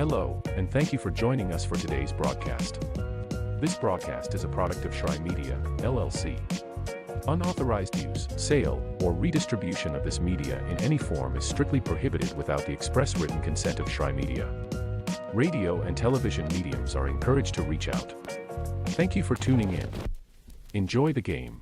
Hello, and thank you for joining us for today's broadcast. This broadcast is a product of Shry Media, LLC. Unauthorized use, sale, or redistribution of this media in any form is strictly prohibited without the express written consent of Shry Media. Radio and television mediums are encouraged to reach out. Thank you for tuning in. Enjoy the game.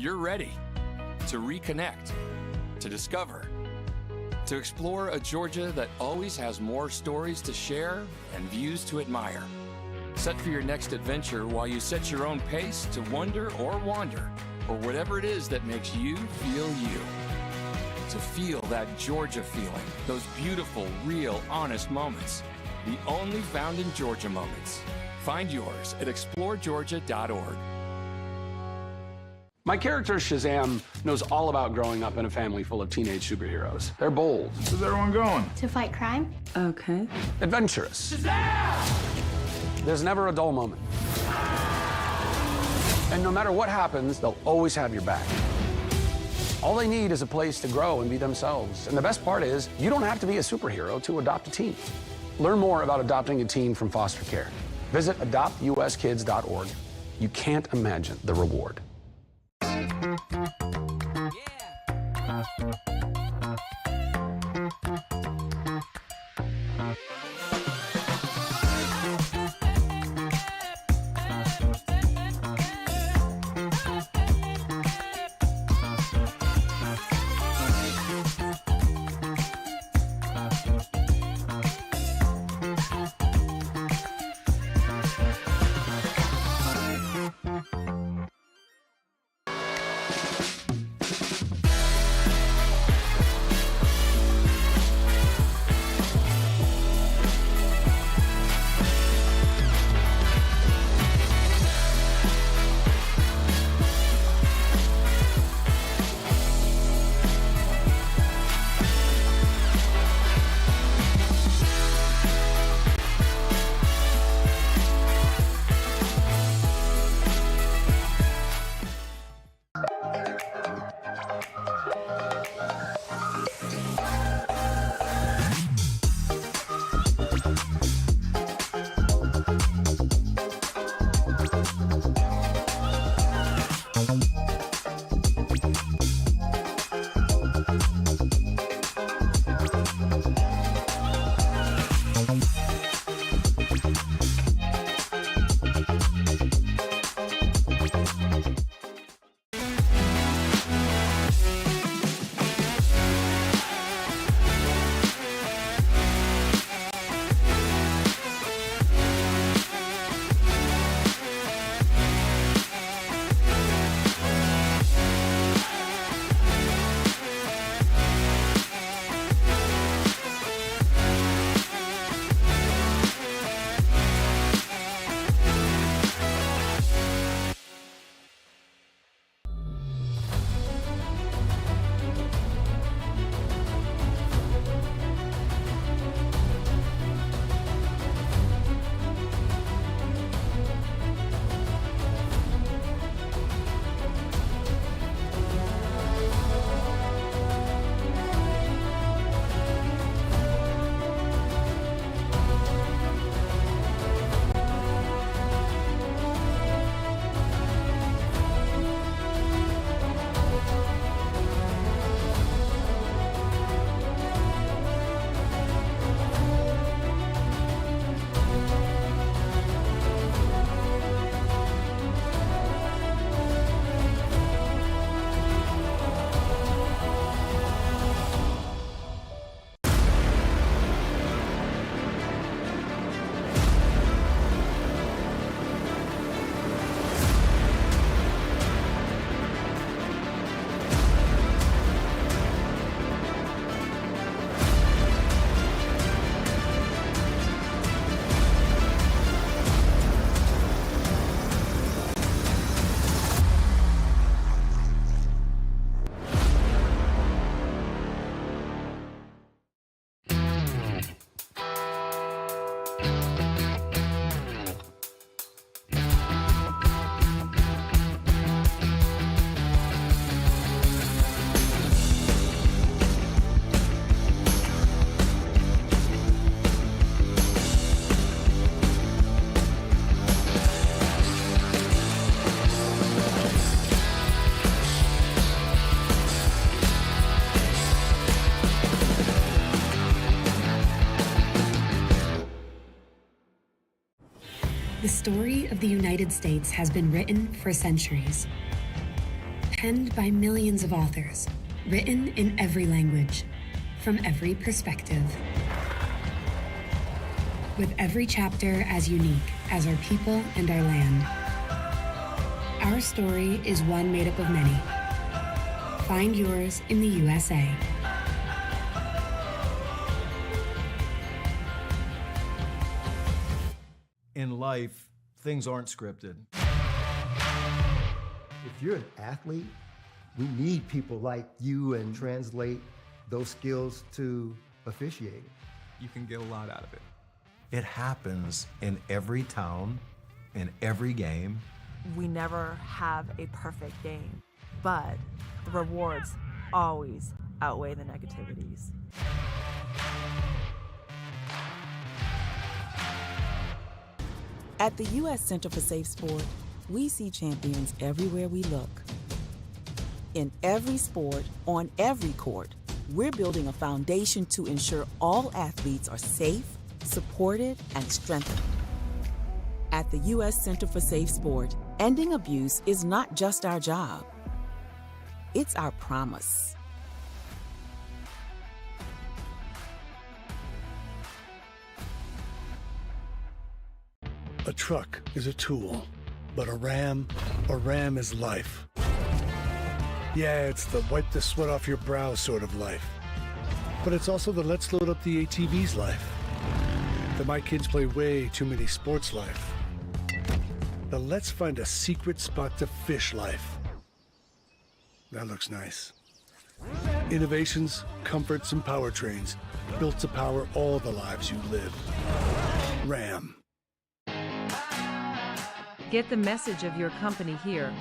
you're ready to reconnect, to discover, to explore a Georgia that always has more stories to share and views to admire. Set for your next adventure while you set your own pace to wonder or wander, or whatever it is that makes you feel you. To feel that Georgia feeling, those beautiful, real, honest moments. The only found in Georgia moments. Find yours at exploregeorgia.org. My character, Shazam, knows all about growing up in a family full of teenage superheroes. They're bold. Where's everyone going? To fight crime? Okay. Adventurous. Shazam! There's never a dull moment. And no matter what happens, they'll always have your back. All they need is a place to grow and be themselves. And the best part is, you don't have to be a superhero to adopt a teen. Learn more about adopting a teen from foster care. Visit adoptuskids.org. You can't imagine the reward. The story of the United States has been written for centuries. penned by millions of authors, written in every language, from every perspective. With every chapter as unique as our people and our land. Our story is one made up of many. Find yours in the USA. In life, things aren't scripted. If you're an athlete, we need people like you and translate those skills to officiating. You can get a lot out of it. It happens in every town, in every game. We never have a perfect game, but the rewards always outweigh the negativities. At the U.S. Center for Safe Sport, we see champions everywhere we look. In every sport, on every court, we're building a foundation to ensure all athletes are safe, supported, and strengthened. At the U.S. Center for Safe Sport, ending abuse is not just our job. It's our promise. A truck is a tool, but a ram is life. Yeah, it's the wipe the sweat off your brow sort of life. But it's also the let's load up the ATV's life. The my kids play way too many sports life. The let's find a secret spot to fish life. That looks nice. Innovations, comforts, and powertrains built to power all the lives you live. Ram. Get the message of your company here.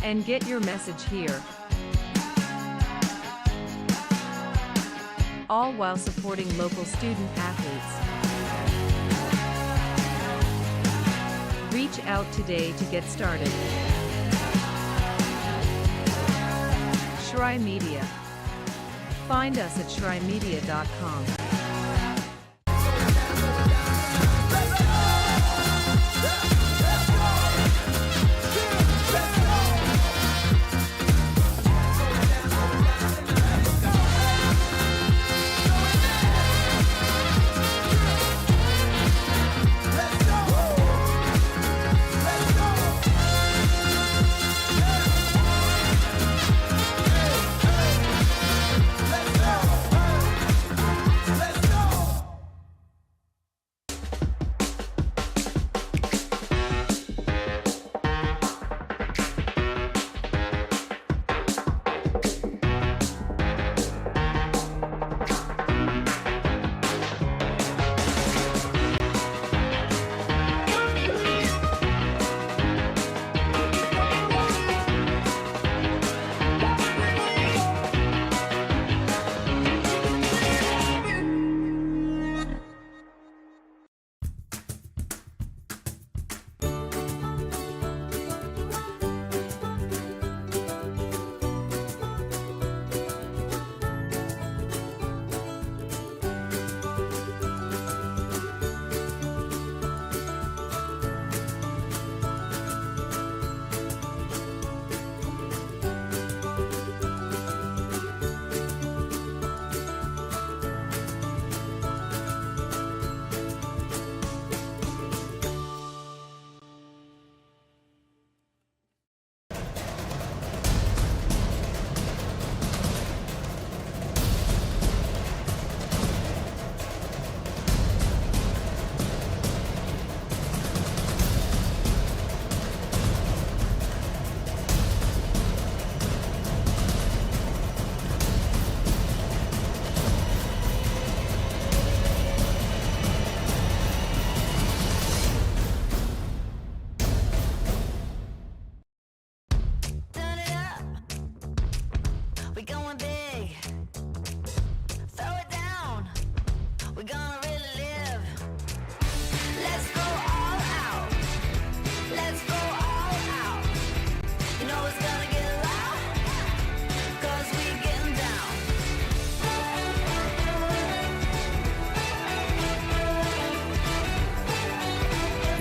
And get your message here. All while supporting local student athletes. Reach out today to get started. Shry Media. Find us at shrymedia.com.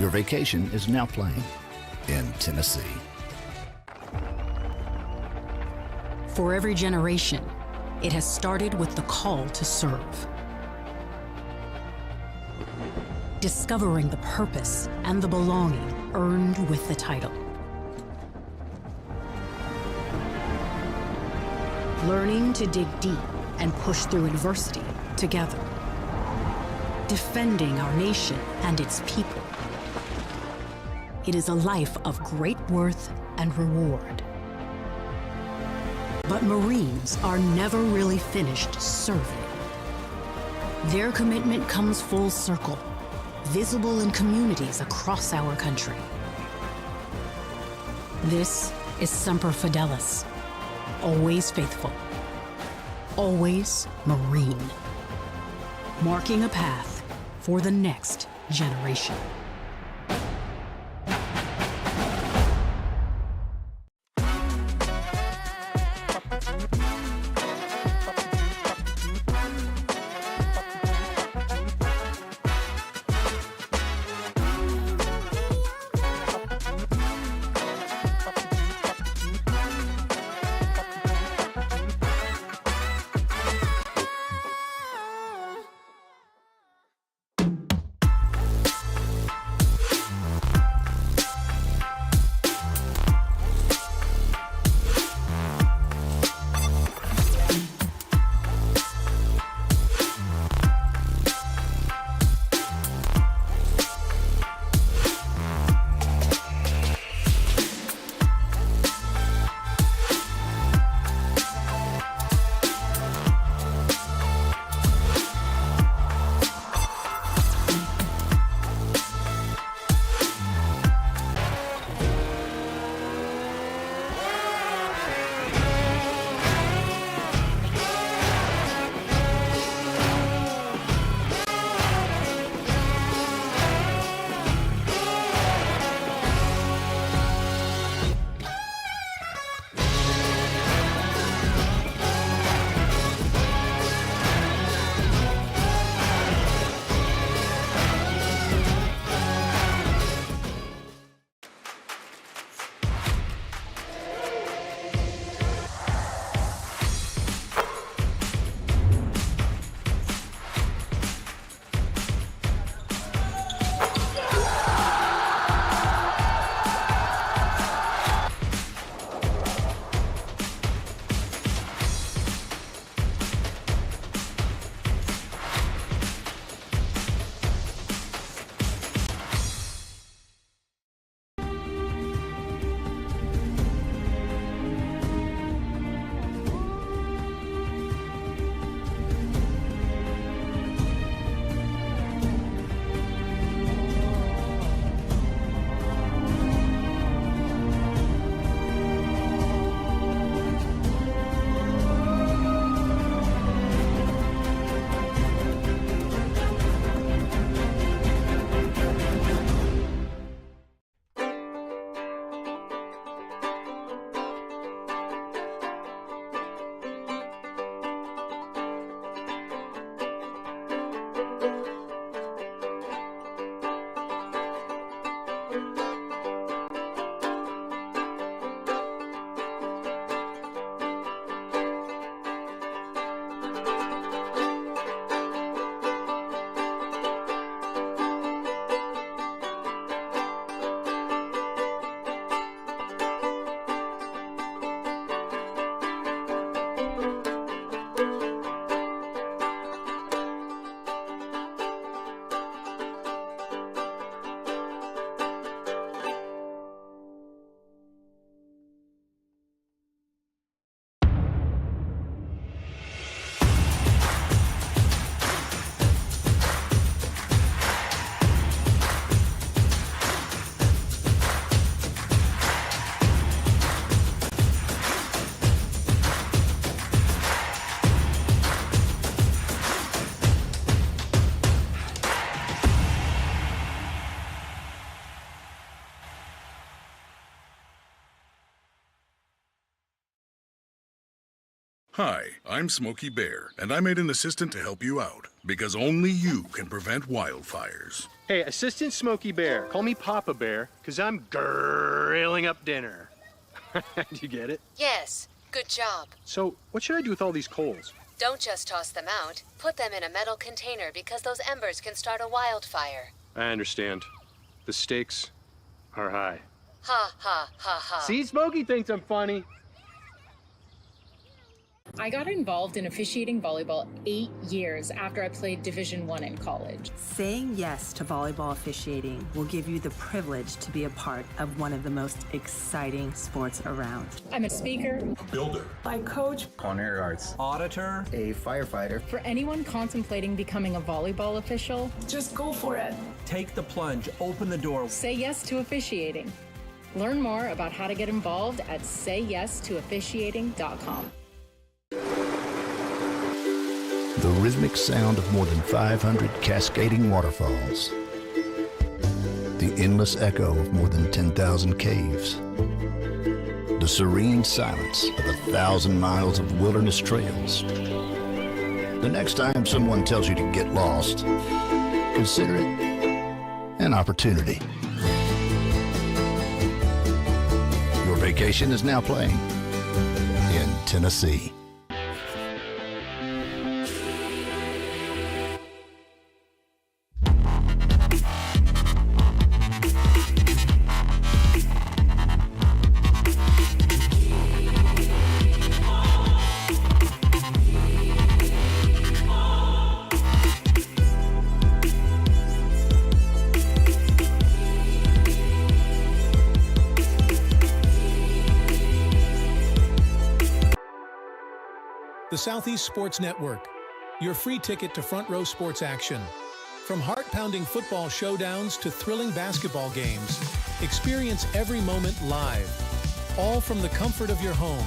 Your vacation is now playing. in Tennessee. For every generation, it has started with the call to serve. Discovering the purpose and the belonging earned with the title. Learning to dig deep and push through adversity together. Defending our nation and its people. It is a life of great worth and reward. But Marines are never really finished serving. Their commitment comes full circle, visible in communities across our country. This is Semper Fidelis, always faithful, always Marine, marking a path for the next generation. Hi, I'm Smokey Bear, and I made an assistant to help you out, because only you can prevent wildfires. Hey, Assistant Smokey Bear. Call me Papa Bear, because I'm grilling up dinner. Do you get it? Yes, good job. So, what should I do with all these coals? Don't just toss them out. Put them in a metal container because those embers can start a wildfire. I understand. The stakes are high. Ha, ha, ha, ha. See, Smokey thinks I'm funny. I got involved in officiating volleyball 8 years after I played Division I in college. Saying yes to volleyball officiating will give you the privilege to be a part of one of the most exciting sports around. I'm a speaker, Builder. I coach, culinary arts, auditor, a firefighter. For anyone contemplating becoming a volleyball official, just go for it. take the plunge, open the door. Say yes to officiating. Learn more about how to get involved at sayyes2officiating.com. The rhythmic sound of more than 500 cascading waterfalls. The endless echo of more than 10,000 caves. The serene silence of 1,000 miles of wilderness trails. The next time someone tells you to get lost, consider it an opportunity. Your vacation is now playing in Tennessee. The Southeast Sports Network, your free ticket to front row sports action. From heart-pounding football showdowns to thrilling basketball games, experience every moment live, all from the comfort of your home.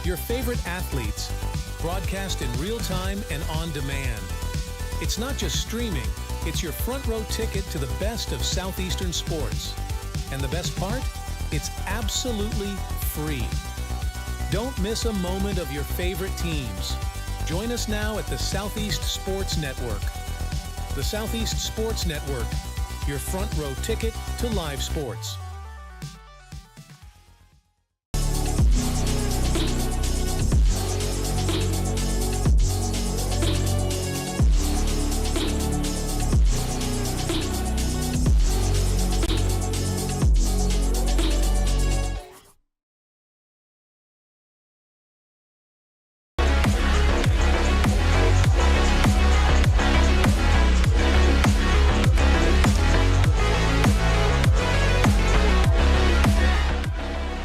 Your favorite athletes, broadcast in real time and on demand. It's not just streaming, it's your front row ticket to the best of Southeastern sports. And the best part? It's absolutely free. Don't miss a moment of your favorite teams. Join us now at the Southeast Sports Network. The Southeast Sports Network, your front row ticket to live sports.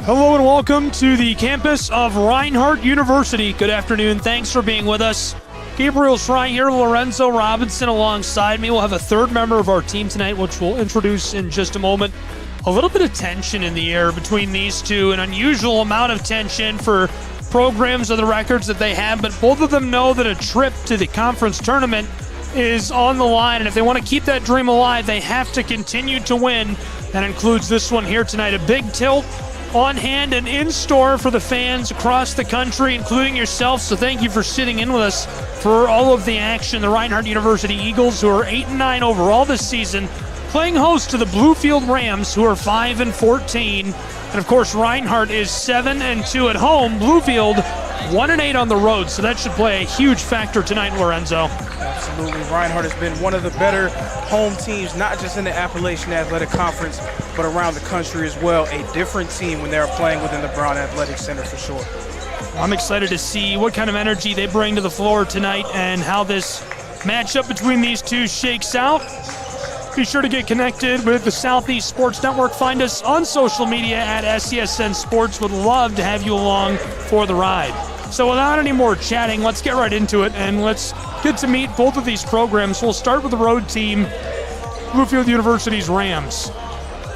Hello and welcome to the campus of Reinhardt University. Good afternoon. Thanks for being with us. Gabriel Schrei here, Lorenzo Robinson alongside me. We'll have a third member of our team tonight, which we'll introduce in just a moment. A little bit of tension in the air between these two, an unusual amount of tension for programs of the records that they have, but both of them know that a trip to the conference tournament is on the line, and if they want to keep that dream alive, they have to continue to win. That includes this one here tonight, a big tilt on hand and in store for the fans across the country, including yourself. So thank you for sitting in with us for all of the action. The Reinhardt University Eagles, who are 8-9 overall this season, playing host to the Bluefield Rams, who are 5-14. And of course, Reinhardt is 7-2 at home. Bluefield 1-8 on the road. So that should play a huge factor tonight, Lorenzo. Absolutely. Reinhardt has been one of the better home teams, not just in the Appalachian Athletic Conference, but around the country as well. A different team when they're playing within the Brown Athletic Center for sure. I'm excited to see what kind of energy they bring to the floor tonight and how this matchup between these two shakes out. Be sure to get connected with the Southeast Sports Network. Find us on social media at SCSN Sports. Would love to have you along for the ride. So without any more chatting, let's get right into it and let's get to meet both of these programs. We'll start with the road team, Bluefield University's Rams.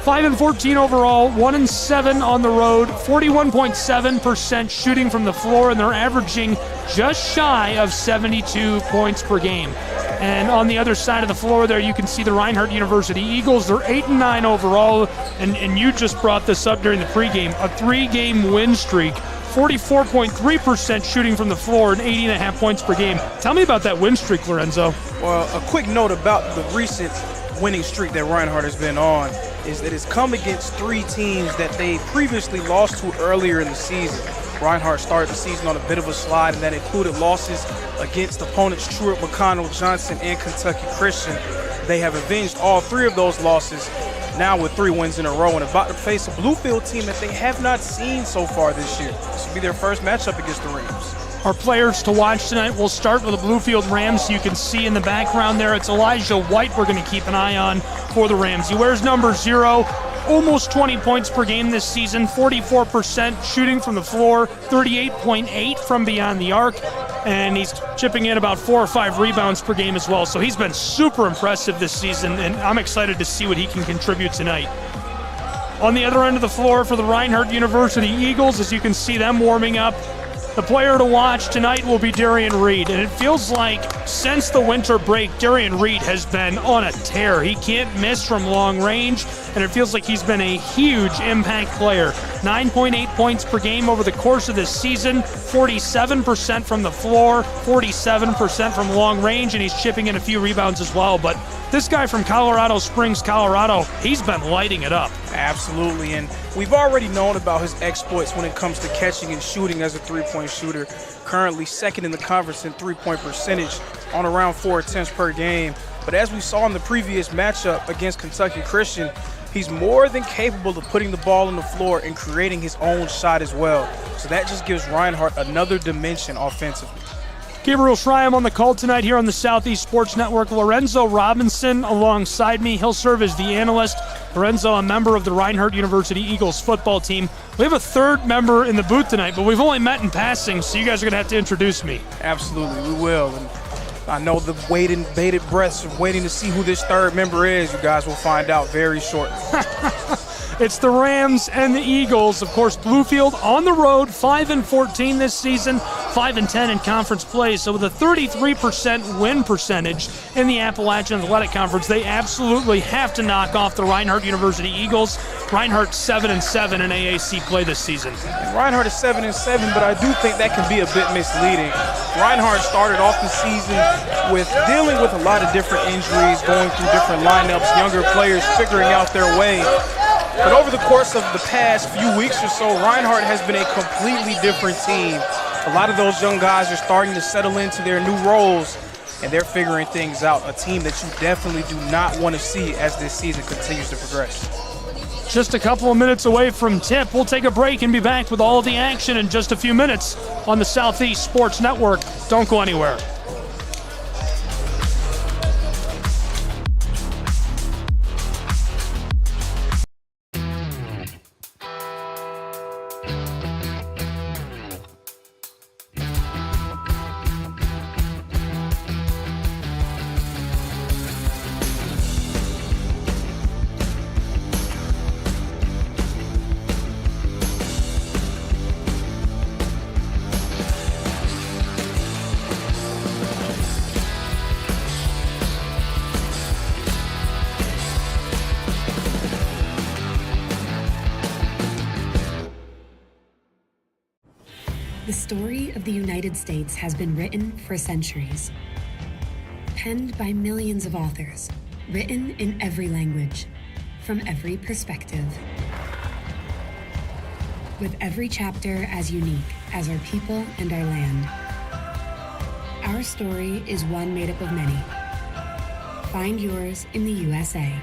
5-14 overall, 1-7 on the road, 41.7% shooting from the floor, and they're averaging just shy of 72 points per game. And on the other side of the floor there, you can see the Reinhardt University Eagles. They're 8-9 overall, and you just brought this up during the pregame. A 3-game win streak, 44.3% shooting from the floor, and 80.5 points per game. Tell me about that win streak, Lorenzo. Well, a quick note about the recent winning streak that Reinhardt has been on is that it's come against 3 teams that they previously lost to earlier in the season. Reinhardt started the season on a bit of a slide, and that included losses against opponents Truett, McConnell, Johnson, and Kentucky Christian. They have avenged all 3 of those losses, now with 3 wins in a row, and about to face a Bluefield team that they have not seen so far this year. This will be their first matchup against the Rams. Our players to watch tonight, we'll start with the Bluefield Rams. You can see in the background there, it's Elijah White we're going to keep an eye on for the Rams. He wears number 0, almost 20 points per game this season, 44% shooting from the floor, 38.8 from beyond the arc, and he's chipping in about 4 or 5 rebounds per game as well. So he's been super impressive this season, and I'm excited to see what he can contribute tonight. On the other end of the floor for the Reinhardt University Eagles, as you can see them warming up, the player to watch tonight will be Darian Reed, and it feels like since the winter break, Darian Reed has been on a tear. He can't miss from long range, and it feels like he's been a huge impact player. 9.8 points per game over the course of this season, 47% from the floor, 47% from long range, and he's chipping in a few rebounds as well. But this guy from Colorado Springs, Colorado, he's been lighting it up. Absolutely, and we've already known about his exploits when it comes to catching and shooting as a three-point shooter. Currently second in the conference in three-point percentage on around 4 attempts per game. But as we saw in the previous matchup against Kentucky Christian, he's more than capable of putting the ball on the floor and creating his own shot as well. So that just gives Reinhardt another dimension offensively. Gabriel Schreim on the call tonight here on the Southeast Sports Network. Lorenzo Robinson alongside me. He'll serve as the analyst. Lorenzo, a member of the Reinhardt University Eagles football team. We have a 3rd member in the booth tonight, but we've only met in passing, so you guys are going to have to introduce me. Absolutely, we will. And I know the waiting, bated breaths of waiting to see who this 3rd member is. You guys will find out very shortly. It's the Rams and the Eagles. Of course, Bluefield on the road, 5-14 this season, 5-10 in conference play. So with a 33% win percentage in the Appalachian Athletic Conference, they absolutely have to knock off the Reinhardt University Eagles. Reinhardt 7-7 in AAC play this season. And Reinhardt is 7-7, but I do think that can be a bit misleading. Reinhardt started off the season with dealing with a lot of different injuries, going through different lineups, younger players figuring out their way. But over the course of the past few weeks or so, Reinhardt has been a completely different team. A lot of those young guys are starting to settle into their new roles, and they're figuring things out. A team that you definitely do not want to see as this season continues to progress. Just a couple of minutes away from tip. We'll take a break and be back with all of the action in just a few minutes on the Southeast Sports Network. Don't go anywhere. The story of the United States has been written for centuries. Penned by millions of authors, written in every language, from every perspective. With every chapter as unique as our people and our land. Our story is one made up of many. Find yours in the USA.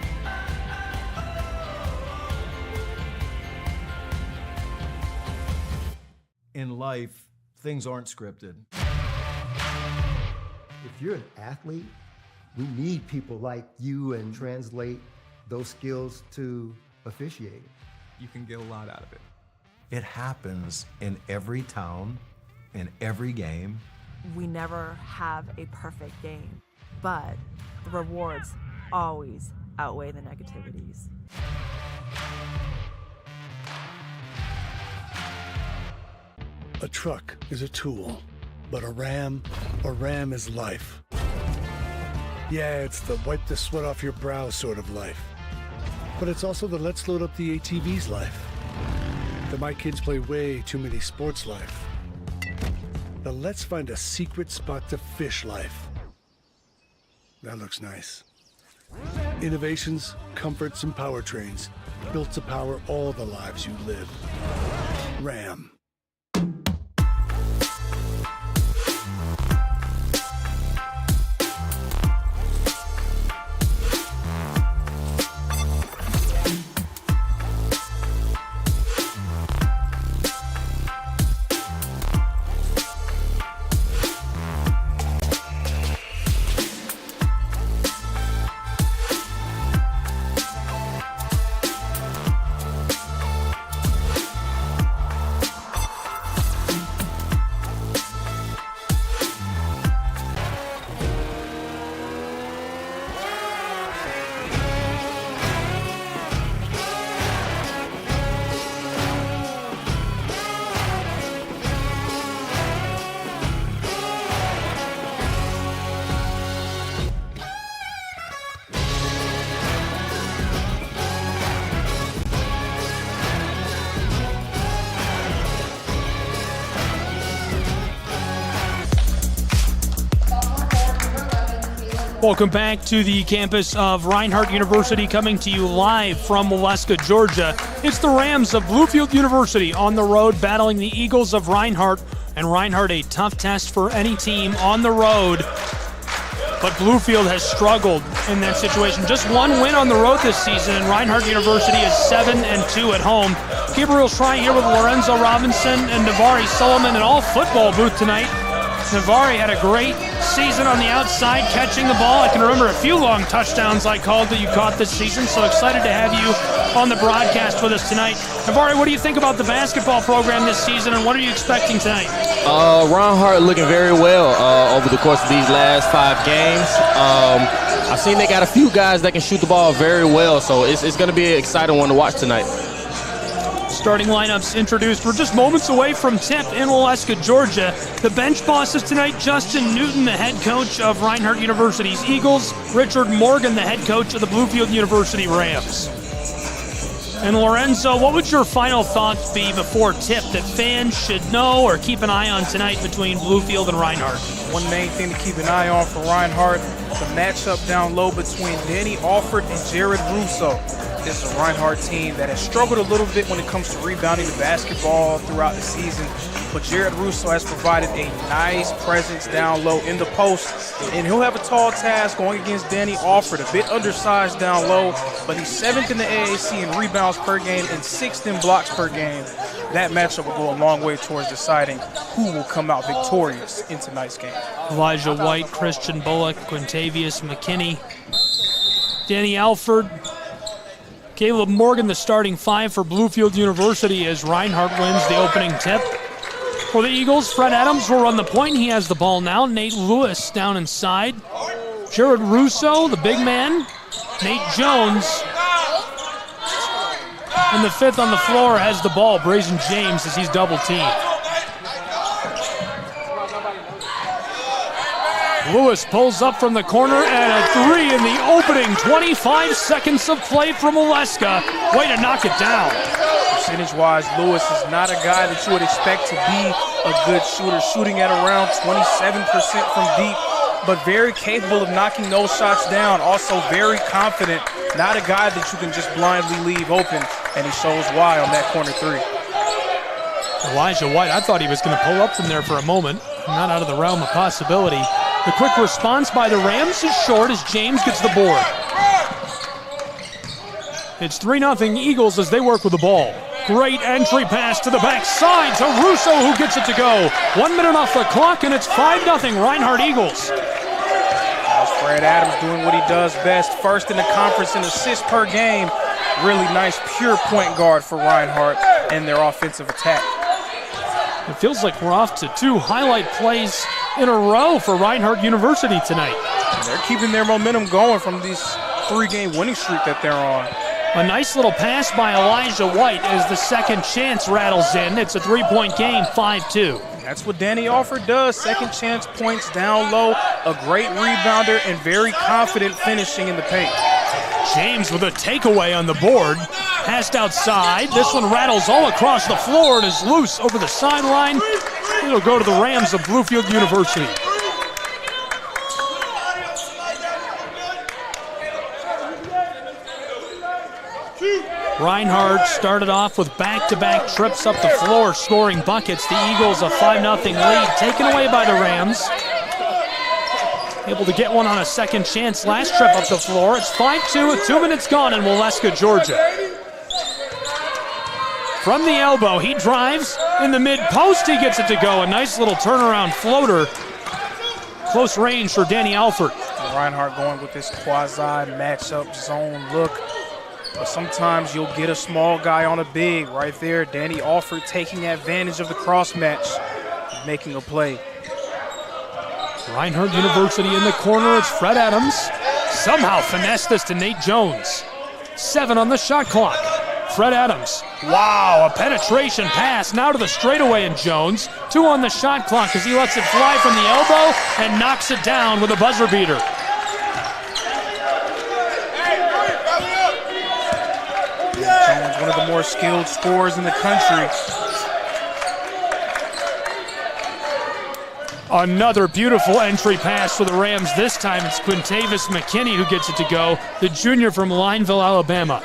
In life, things aren't scripted. If you're an athlete, we need people like you and translate those skills to officiating. You can get a lot out of it. It happens in every town, in every game. We never have a perfect game, but the rewards always outweigh the negativities. A truck is a tool, but a ram is life. Yeah, it's the wipe the sweat off your brow sort of life. But it's also the let's load up the ATVs life. The my kids play way too many sports life. The let's find a secret spot to fish life. That looks nice. Innovations, comforts, and powertrains built to power all the lives you live. Ram. Welcome back to the campus of Reinhardt University, coming to you live from Waleska, Georgia. It's the Rams of Bluefield University on the road battling the Eagles of Reinhardt. And Reinhardt, a tough test for any team on the road. But Bluefield has struggled in that situation. Just one win on the road this season, and Reinhardt University is 7-2 at home. Gabriel Schrei here with Lorenzo Robinson and Navari Solomon, an all-football booth tonight. Navari had a great season on the outside, catching the ball. I can remember a few long touchdowns I called that you caught this season, so excited to have you on the broadcast with us tonight. Navari, what do you think about the basketball program this season, and what are you expecting tonight? Reinhardt looking very well over the course of these last 5 games. I've seen they got a few guys that can shoot the ball very well, so it's going to be an exciting one to watch tonight. Starting lineups introduced. We're just moments away from tip in Waleska, Georgia. The bench bosses tonight: Justin Newton, the head coach of Reinhardt University's Eagles; Richard Morgan, the head coach of the Bluefield University Rams. And Lorenzo, what would your final thoughts be before tip that fans should know or keep an eye on tonight between Bluefield and Reinhardt? One main thing to keep an eye on for Reinhardt, the matchup down low between Danny Alford and Jared Russo. This is a Reinhardt team that has struggled a little bit when it comes to rebounding the basketball throughout the season, but Jared Russo has provided a nice presence down low in the post, and he'll have a tall task going against Danny Alford, a bit undersized down low, but he's 7th in the AAC in rebounds per game and 6th in blocks per game. That matchup will go a long way towards deciding who will come out victorious in tonight's game. Elijah White, Christian Bullock, Quintavious McKinney, Danny Alford, Caleb Morgan, the starting 5 for Bluefield University as Reinhardt wins the opening tip. For the Eagles, Fred Adams will run the point. He has the ball now. Nate Lewis down inside. Jared Russo, the big man. Nate Jones. And the 5th on the floor has the ball, Brazen James, as he's double-teamed. Lewis pulls up from the corner, and a 3 in the opening 25 seconds of play from Waleska. Way to knock it down. Percentage-wise, Lewis is not a guy that you would expect to be a good shooter, shooting at around 27% from deep, but very capable of knocking those shots down. Also very confident, not a guy that you can just blindly leave open, and he shows why on that corner 3. Elijah White, I thought he was going to pull up from there for a moment. Not out of the realm of possibility. The quick response by the Rams is short as James gets the board. It's 3-0 Eagles as they work with the ball. Great entry pass to the backside to Russo, who gets it to go. 1 minute off the clock, and it's 5-0 Reinhardt Eagles. That's Fred Adams doing what he does best. First in the conference in assists per game. Really nice, pure point guard for Reinhardt and their offensive attack. It feels like we're off to 2 highlight plays in a row for Reinhardt University tonight. They're keeping their momentum going from this 3-game winning streak that they're on. A nice little pass by Elijah White as the second chance rattles in. It's a 3-point game, 5-2. That's what Danny Alford does. Second chance points down low, a great rebounder, and very confident finishing in the paint. James with a takeaway on the board. Passed outside. This one rattles all across the floor and is loose over the sideline. It'll go to the Rams of Bluefield University. Reinhardt started off with back-to-back trips up the floor, scoring buckets. The Eagles a 5-0 lead, taken away by the Rams. Able to get one on a second chance last trip up the floor. It's 5-2 with 2 minutes gone in Waleska, Georgia. From the elbow, he drives in the mid-post. He gets it to go. A nice little turnaround floater. Close range for Danny Alford. Reinhardt going with this quasi-matchup zone look. But sometimes you'll get a small guy on a big right there. Danny Alford taking advantage of the cross match, making a play. Reinhardt University in the corner. It's Fred Adams. Somehow finessed this to Nate Jones. 7 on the shot clock. Fred Adams. Wow, a penetration pass now to the straightaway in Jones. 2 on the shot clock as he lets it fly from the elbow and knocks it down with a buzzer beater. Jones, one of the more skilled scorers in the country. Another beautiful entry pass for the Rams. This time it's Quintavis McKinney who gets it to go, the junior from Lineville, Alabama.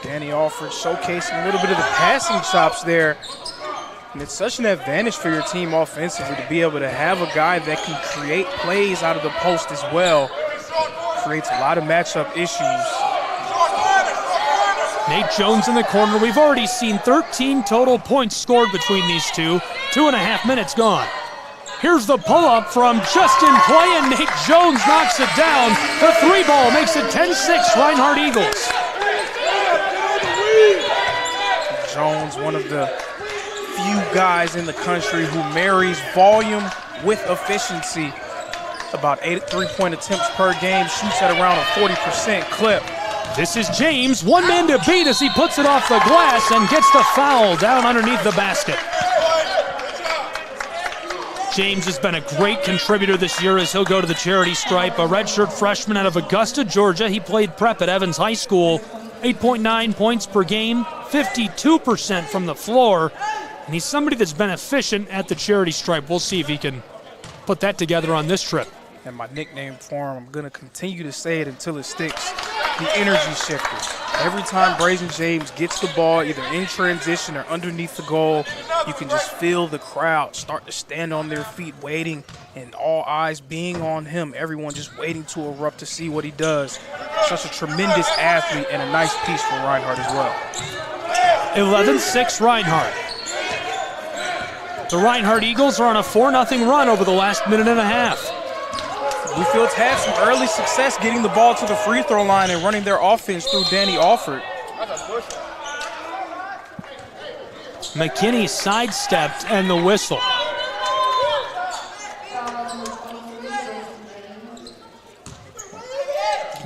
Danny Alford showcasing a little bit of the passing chops there. And it's such an advantage for your team offensively to be able to have a guy that can create plays out of the post as well. Creates a lot of matchup issues. Nate Jones in the corner. We've already seen 13 total points scored between these two. 2.5 minutes gone. Here's the pull-up from Justin Play, and Nate Jones knocks it down. The 3-ball makes it 10-6, Reinhardt Eagles. Jones, one of the few guys in the country who marries volume with efficiency. About 8 3-point attempts per game, shoots at around a 40% clip. This is James, one man to beat as he puts it off the glass and gets the foul down underneath the basket. James has been a great contributor this year as he'll go to the charity stripe. A redshirt freshman out of Augusta, Georgia. He played prep at Evans High School. 8.9 points per game, 52% from the floor. And he's somebody that's been efficient at the charity stripe. We'll see if he can put that together on this trip. And my nickname for him, I'm going to continue to say it until it sticks, the energy shifter. Every time Brazen James gets the ball, either in transition or underneath the goal, you can just feel the crowd start to stand on their feet waiting, and all eyes being on him. Everyone just waiting to erupt to see what he does. Such a tremendous athlete and a nice piece for Reinhardt as well. 11-6 Reinhardt. The Reinhardt Eagles are on a 4-0 run over the last minute and a half. Bluefield's had some early success getting the ball to the free throw line and running their offense through Danny Alford. McKinney sidestepped and the whistle.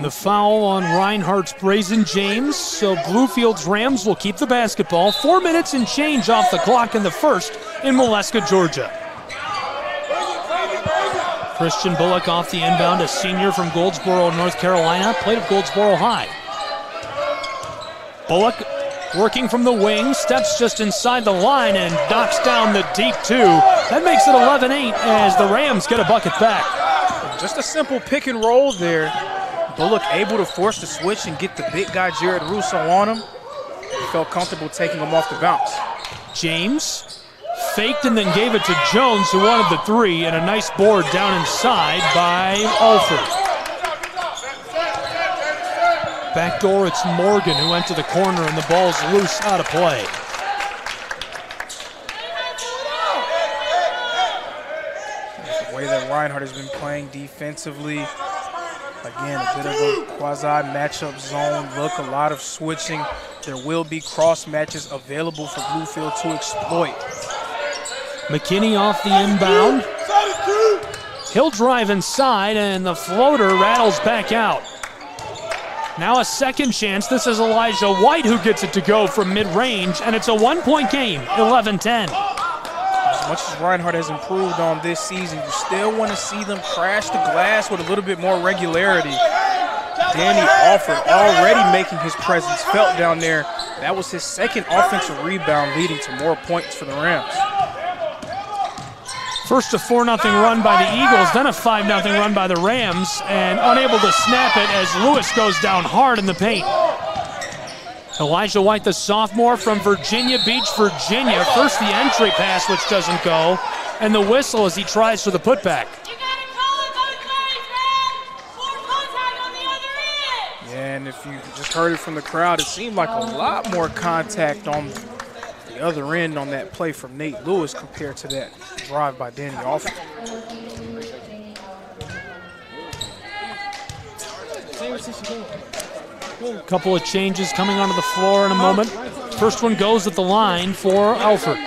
The foul on Reinhardt's Brazen James, so Bluefield's Rams will keep the basketball. 4 minutes and change off the clock in the first in Waleska, Georgia. Christian Bullock off the inbound, a senior from Goldsboro, North Carolina, played at Goldsboro High. Bullock working from the wing, steps just inside the line and knocks down the deep 2. That makes it 11-8 as the Rams get a bucket back. Just a simple pick and roll there. Bullock able to force the switch and get the big guy Jared Russo on him. He felt comfortable taking him off the bounce. James faked and then gave it to Jones, who wanted the 3, and a nice board down inside by Alford. Backdoor, it's Morgan who went to the corner, and the ball's loose out of play. The way that Reinhardt has been playing defensively, again, a bit of a quasi-matchup zone look, a lot of switching. There will be cross matches available for Bluefield to exploit. McKinney off the inbound. He'll drive inside, and the floater rattles back out. Now a second chance. This is Elijah White who gets it to go from mid-range, and it's a 1-point game, 11-10. As much as Reinhardt has improved on this season, you still want to see them crash the glass with a little bit more regularity. Danny Alford already making his presence felt down there. That was his second offensive rebound, leading to more points for the Rams. First a 4-0 run by the Eagles, then a 5-0 run by the Rams, and unable to snap it as Lewis goes down hard in the paint. Elijah White, the sophomore from Virginia Beach, Virginia. First the entry pass, which doesn't go, and the whistle as he tries for the putback. Yeah, and if you just heard it from the crowd, it seemed like a lot more contact on the other end on that play from Nate Lewis compared to that drive by Danny Alford. A couple of changes coming onto the floor in a moment. First one goes at the line for Alford.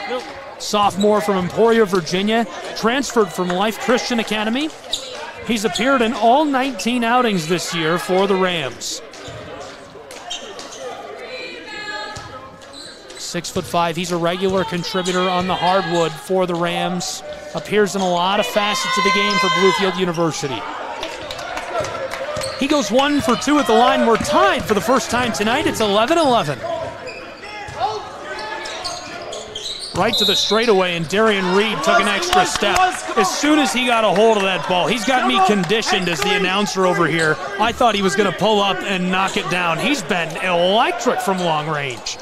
Sophomore from Emporia, Virginia, transferred from Life Christian Academy. He's appeared in all 19 outings this year for the Rams. 6'5", he's a regular contributor on the hardwood for the Rams. Appears in a lot of facets of the game for Bluefield University. He goes 1 for 2 at the line. We're tied for the first time tonight. It's 11-11. Right to the straightaway, and Darian Reed took an extra step. As soon as he got a hold of that ball, he's got me conditioned as the announcer over here. I thought he was going to pull up and knock it down. He's been electric from long range.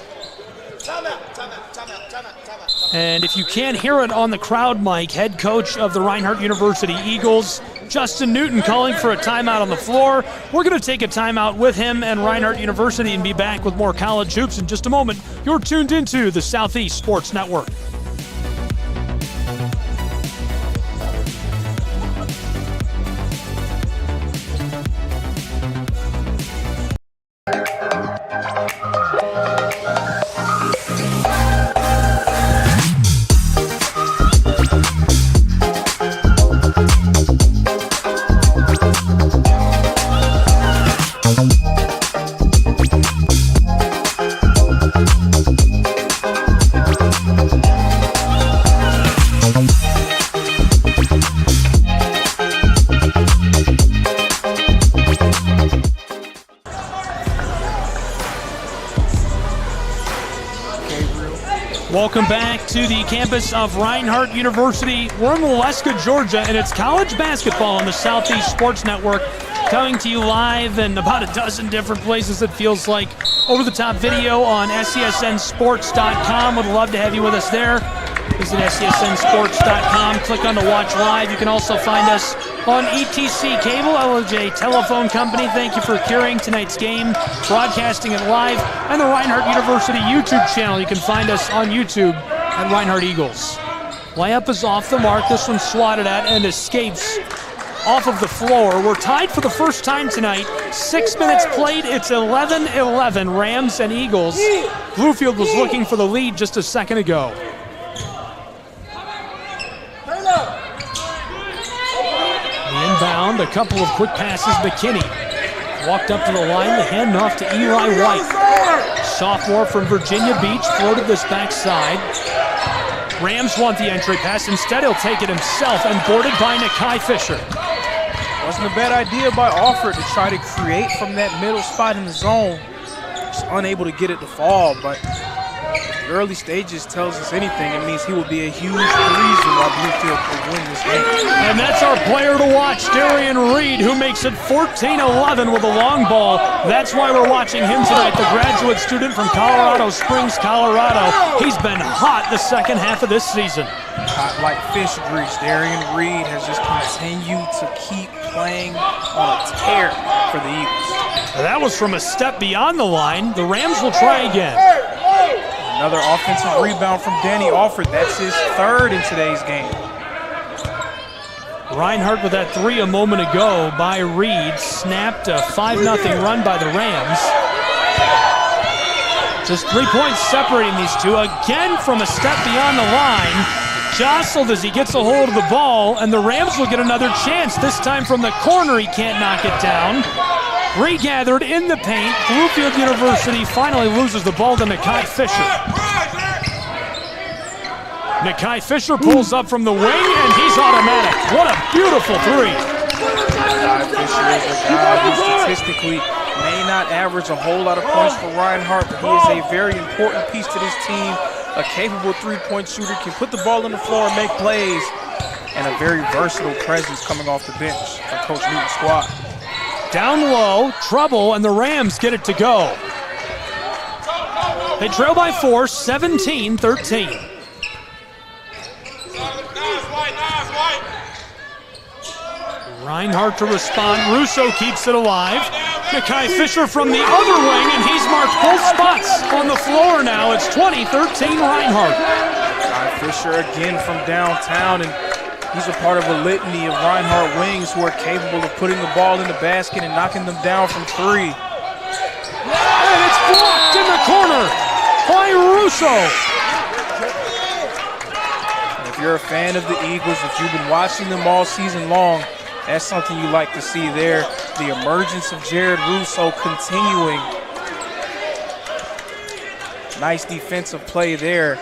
And if you can't hear it on the crowd mic, head coach of the Reinhardt University Eagles, Justin Newton, calling for a timeout on the floor. We're going to take a timeout with him and Reinhardt University and be back with more college hoops in just a moment. You're tuned into the Southeast Sports Network. Welcome back to the campus of Reinhardt University. We're in Waleska, Georgia, and it's college basketball on the Southeast Sports Network, coming to you live in about a dozen different places, it feels like. Over-the-top video on SCSNsports.com. Would love to have you with us there. Visit SCSNsports.com, click on the Watch Live. You can also find us on ETC Cable, LOJ Telephone Company. Thank you for carrying tonight's game, broadcasting it live, and the Reinhardt University YouTube channel. You can find us on YouTube at Reinhardt Eagles. Layup is off the mark. This one swatted at and escapes off of the floor. We're tied for the first time tonight. 6 minutes played. It's 11-11, Rams and Eagles. Bluefield was looking for the lead just a second ago. Inbound, a couple of quick passes. McKinney walked up to the line, the handoff to Eli White. Sophomore from Virginia Beach, floated this backside. Rams want the entry pass. Instead, he'll take it himself, and boarded by Nakai Fisher. Wasn't a bad idea by Alford to try to create from that middle spot in the zone. Just unable to get it to fall, but the early stages tells us anything. It means he will be a huge reason why Bluefield will win this game. And that's our player to watch, Darian Reed, who makes it 14-11 with a long ball. That's why we're watching him tonight, the graduate student from Colorado Springs, Colorado. He's been hot the second half of this season. Hot like fish grease. Darian Reed has just continued to keep playing on a tear for the Eagles. That was from a step beyond the line. The Rams will try again. Another offensive rebound from Danny Alford. That's his third in today's game. Reinhardt with that three a moment ago by Reed. Snapped a 5-0 run by the Rams. Just 3 points separating these two. Again from a step beyond the line. Jostled as he gets a hold of the ball, and the Rams will get another chance. This time from the corner, he can't knock it down. Regathered in the paint. Bluefield University finally loses the ball to Nakai Fisher. Nakai Fisher pulls up from the wing, and he's automatic. What a beautiful three. Nakai Fisher is a guy who statistically may not average a whole lot of points for Reinhardt, but he is a very important piece to this team. A capable three-point shooter, can put the ball on the floor and make plays, and a very versatile presence coming off the bench for Coach Newton's squad. Down low, trouble, and the Rams get it to go. They trail by 4, 17-13. Reinhardt to respond. Russo keeps it alive. Nakai Fisher from the other wing, and he's marked both spots on the floor now. It's 20-13 Reinhardt. Nakai Fisher again from downtown, and he's a part of a litany of Reinhardt wings who are capable of putting the ball in the basket and knocking them down from three. And it's blocked in the corner by Russo. And if you're a fan of the Eagles, if you've been watching them all season long, that's something you like to see there. The emergence of Jared Russo continuing. Nice defensive play there.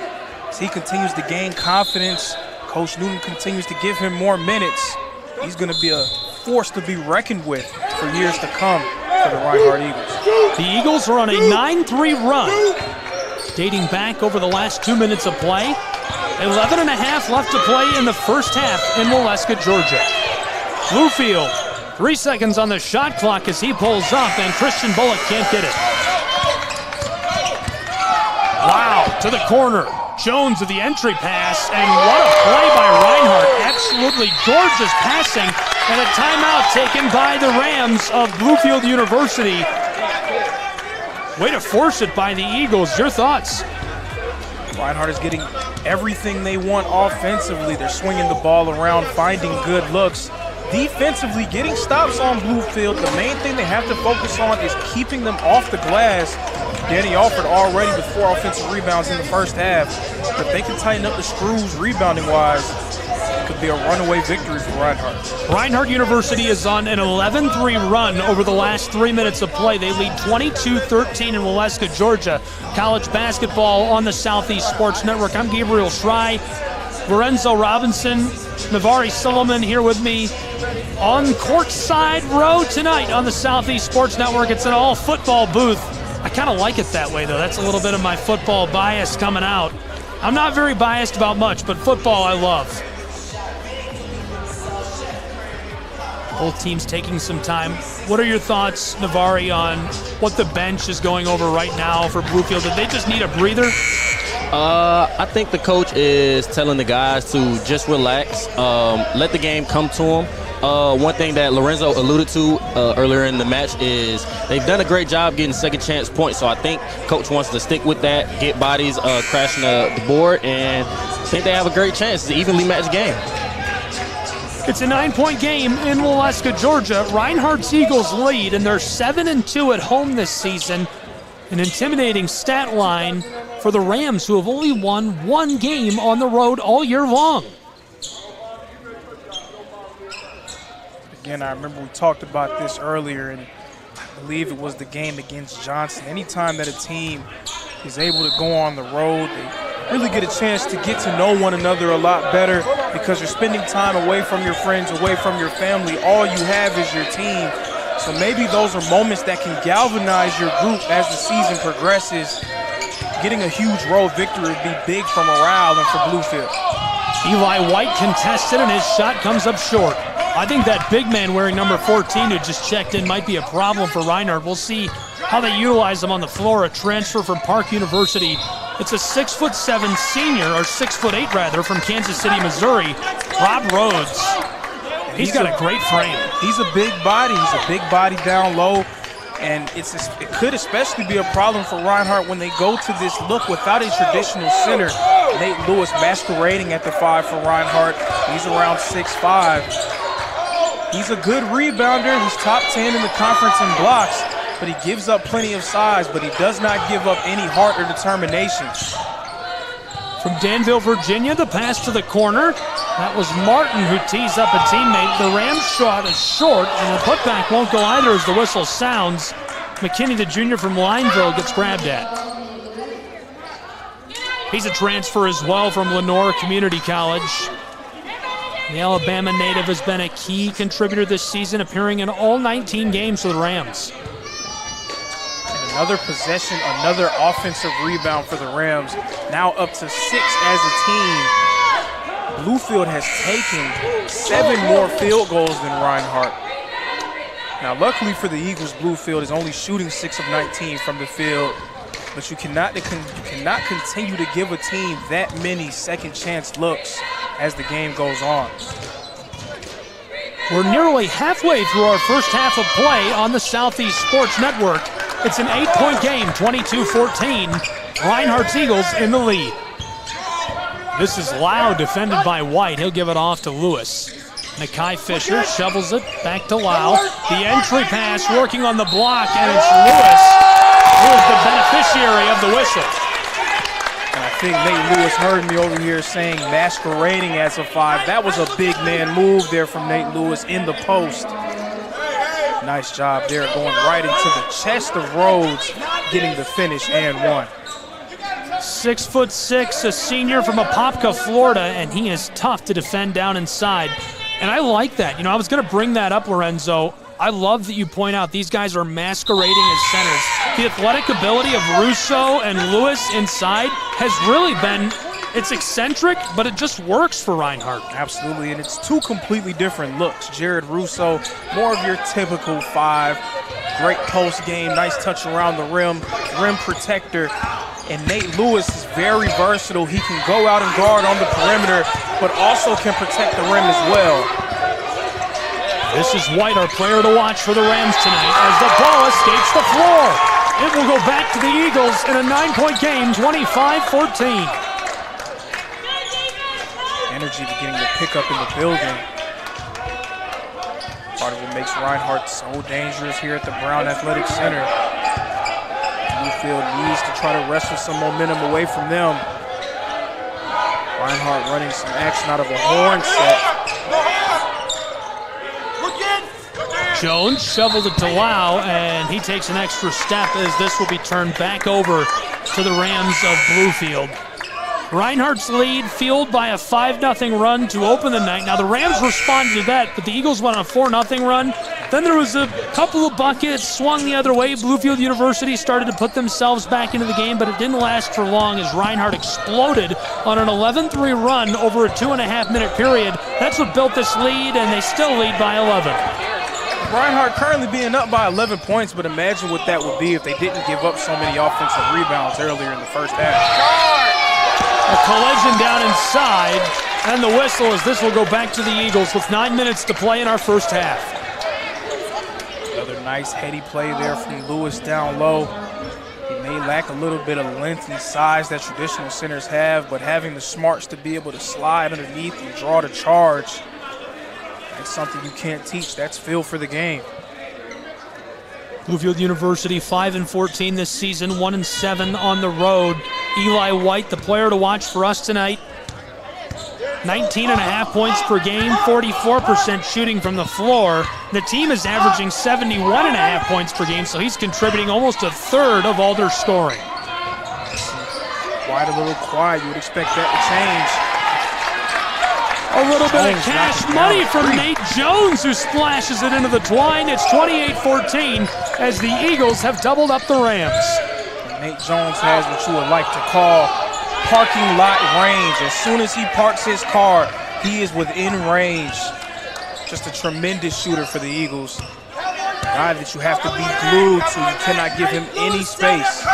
As he continues to gain confidence, Coach Newton continues to give him more minutes. He's going to be a force to be reckoned with for years to come for the Reinhardt Eagles. The Eagles are on a 9-3 run, dating back over the last 2 minutes of play. 11 and a half left to play in the first half in Waleska, Georgia. Bluefield, 3 seconds on the shot clock as he pulls up, and Christian Bullock can't get it. Wow, to the corner. Jones with the entry pass, and what a play by Reinhardt. Absolutely gorgeous passing, and a timeout taken by the Rams of Bluefield University. Way to force it by the Eagles. Your thoughts? Reinhardt is getting everything they want offensively. They're swinging the ball around, finding good looks. Defensively, getting stops on Bluefield. The main thing they have to focus on is keeping them off the glass. Danny Alford already with 4 offensive rebounds in the first half. But they can tighten up the screws rebounding-wise. It could be a runaway victory for Reinhardt. Reinhardt University is on an 11-3 run over the last 3 minutes of play. They lead 22-13 in Waleska, Georgia. College basketball on the Southeast Sports Network. I'm Gabriel Schrei. Lorenzo Robinson, Navari Solomon here with me on courtside row tonight on the Southeast Sports Network. It's an all-football booth. I kind of like it that way, though. That's a little bit of my football bias coming out. I'm not very biased about much, but football I love. Both teams taking some time. What are your thoughts, Navari, on what the bench is going over right now for Bluefield? Did they just need a breather? I think the coach is telling the guys to just relax, let the game come to them. One thing that Lorenzo alluded to earlier in the match is they've done a great job getting second chance points. So I think coach wants to stick with that, get bodies crashing the board, and I think they have a great chance to evenly match game. It's a 9-point game in Waleska, Georgia. Reinhardt's Eagles lead, and they're 7-2 at home this season. An intimidating stat line for the Rams, who have only won 1 game on the road all year long. Again, I remember we talked about this earlier, and I believe it was the game against Johnson. Anytime that a team is able to go on the road, they really get a chance to get to know one another a lot better because you're spending time away from your friends, away from your family. All you have is your team. So maybe those are moments that can galvanize your group as the season progresses. Getting a huge road victory would be big for morale and for Bluefield. Eli White contested, and his shot comes up short. I think that big man wearing number 14 who just checked in might be a problem for Reinhardt. We'll see how they utilize him on the floor. A transfer from Park University. It's a 6'7" senior, or 6'8" rather, from Kansas City, Missouri, Rob Rhodes. He's got a great frame. He's a big body. He's a big body down low. And it could especially be a problem for Reinhardt when they go to this look without a traditional center. Nate Lewis masquerading at the 5 for Reinhardt. He's around 6'5". He's a good rebounder. He's top 10 in the conference in blocks, but he gives up plenty of size, but he does not give up any heart or determination. From Danville, Virginia, the pass to the corner. That was Martin who tees up a teammate. The Rams shot is short, and the putback won't go either as the whistle sounds. McKinney, the junior from Lineville, gets grabbed at. He's a transfer as well from Lenore Community College. The Alabama native has been a key contributor this season, appearing in all 19 games for the Rams. And another possession, another offensive rebound for the Rams. Now up to 6 as a team. Bluefield has taken 7 more field goals than Reinhardt. Now, luckily for the Eagles, Bluefield is only shooting 6 of 19 from the field, but you cannot continue to give a team that many second chance looks as the game goes on. We're nearly halfway through our first half of play on the Southeast Sports Network. It's an 8-point game, 22-14. Reinhardt's Eagles in the lead. This is Lau, defended by White. He'll give it off to Lewis. Nakai Fisher shovels it back to Lau. The entry pass working on the block, and it's Lewis who is the beneficiary of the whistle. And I think Nate Lewis heard me over here saying masquerading as a 5. That was a big man move there from Nate Lewis in the post. Nice job there, going right into the chest of Rhodes, getting the finish and one. 6'6", a senior from Apopka, Florida, and he is tough to defend down inside. And I like that. You know, I was going to bring that up, Lorenzo. I love that you point out these guys are masquerading as centers. The athletic ability of Russo and Lewis inside has really been, it's eccentric, but it just works for Reinhardt. Absolutely, and it's 2 completely different looks. Jared Russo, more of your typical 5. Great post game, nice touch around the rim protector. And Nate Lewis is very versatile. He can go out and guard on the perimeter, but also can protect the rim as well. This is White, our player to watch for the Rams tonight, as the ball escapes the floor. It will go back to the Eagles in a 9-point game, 25-14. Energy beginning to pick up in the building. Part of what makes Reinhardt so dangerous here at the Brown Athletic Center. Bluefield needs to try to wrestle some momentum away from them. Reinhardt running some action out of a horn set. Jones shoveled it to Lau, and he takes an extra step as this will be turned back over to the Rams of Bluefield. Reinhardt's lead fueled by a 5-0 run to open the night. Now the Rams responded to that, but the Eagles went on a 4-0 run. Then there was a couple of buckets, swung the other way. Bluefield University started to put themselves back into the game, but it didn't last for long as Reinhardt exploded on an 11-3 run over a 2.5-minute period. That's what built this lead, and they still lead by 11. Reinhardt currently being up by 11 points, but imagine what that would be if they didn't give up so many offensive rebounds earlier in the first half. A collision down inside, and the whistle as this will go back to the Eagles with 9 minutes to play in our first half. Another nice heady play there from Lewis down low. He may lack a little bit of length and size that traditional centers have, but having the smarts to be able to slide underneath and draw the charge, that's something you can't teach. That's feel for the game. Bluefield University 5-14 this season, 1-7 on the road. Eli White, the player to watch for us tonight. 19.5 points per game, 44% shooting from the floor. The team is averaging 71.5 points per game, so he's contributing almost a third of all their scoring. White a little quiet. You would expect that to change. A little bit of cash money from Nate Jones, who splashes it into the twine. It's 28-14 as the Eagles have doubled up the Rams. Nate Jones has what you would like to call parking lot range. As soon as he parks his car, he is within range. Just a tremendous shooter for the Eagles. A guy that you have to be glued to. You cannot give him any space.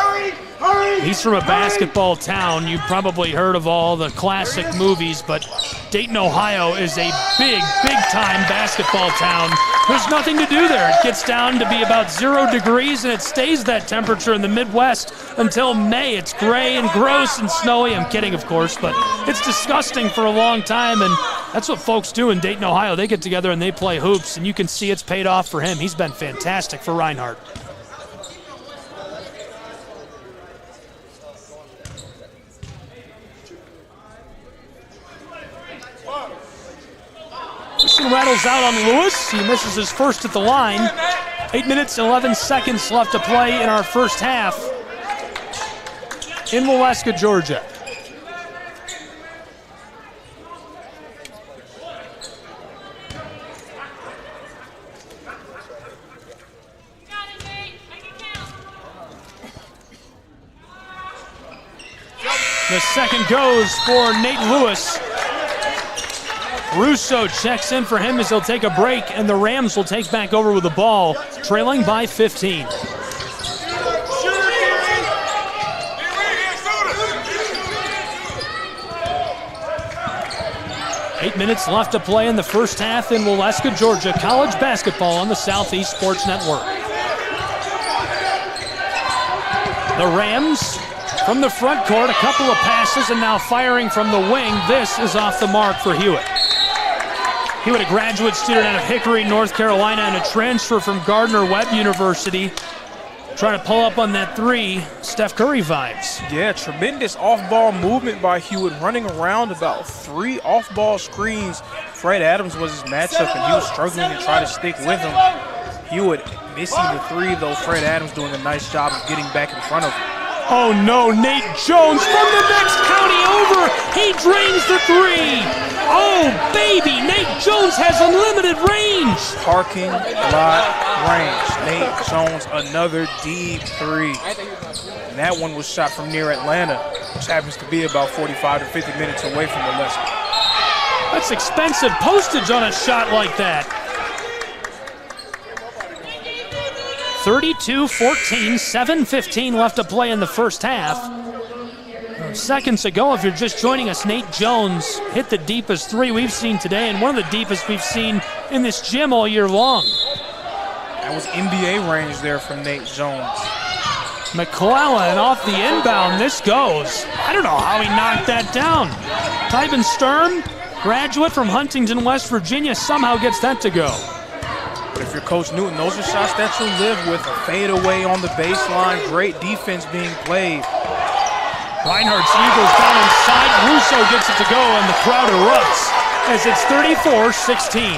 He's from a basketball town. You've probably heard of all the classic movies, but Dayton, Ohio is a big-time basketball town. There's nothing to do there. It gets down to be about 0 degrees, and it stays that temperature in the Midwest until May. It's gray and gross and snowy. I'm kidding, of course, but it's disgusting for a long time, and that's what folks do in Dayton, Ohio. They get together and they play hoops, and you can see it's paid off for him. He's been fantastic for Reinhardt. Rattles out on Lewis. He misses his first at the line. 8 minutes, 11 seconds left to play in our first half in Waleska, Georgia. the second goes for Nate Lewis. Russo checks in for him as he'll take a break, and the Rams will take back over with the ball, trailing by 15. Eight minutes left to play in the first half in Waleska, Georgia. College basketball on the Southeast Sports Network. The Rams from the front court, a couple of passes, and now firing from the wing. This is off the mark for Hewitt. Hewitt, a graduate student out of Hickory, North Carolina, and a transfer from Gardner-Webb University. Trying to pull up on that three, Steph Curry vibes. Yeah, tremendous off-ball movement by Hewitt, running around about 3 off-ball screens. Fred Adams was his matchup, and he was struggling to try to stick with him. Hewitt missing the three, though. Fred Adams doing a nice job of getting back in front of him. Oh no, Nate Jones from the next county over. He drains the three. Oh baby, Nate Jones has unlimited range. Parking lot range. Nate Jones, another deep three. And that one was shot from near Atlanta, which happens to be about 45 to 50 minutes away from Waleska. That's expensive postage on a shot like that. 32-14, 7:15 left to play in the first half. Seconds ago, if you're just joining us, Nate Jones hit the deepest three we've seen today, and one of the deepest we've seen in this gym all year long. That was NBA range there from Nate Jones. McClellan off the inbound, this goes. I don't know how he knocked that down. Tyben Sturm, graduate from Huntington, West Virginia, somehow gets that to go. But if you're Coach Newton, those are shots that you'll live with. A fadeaway on the baseline, great defense being played. Reinhardt's Eagles down inside. Russo gets it to go, and the crowd erupts as it's 34-16.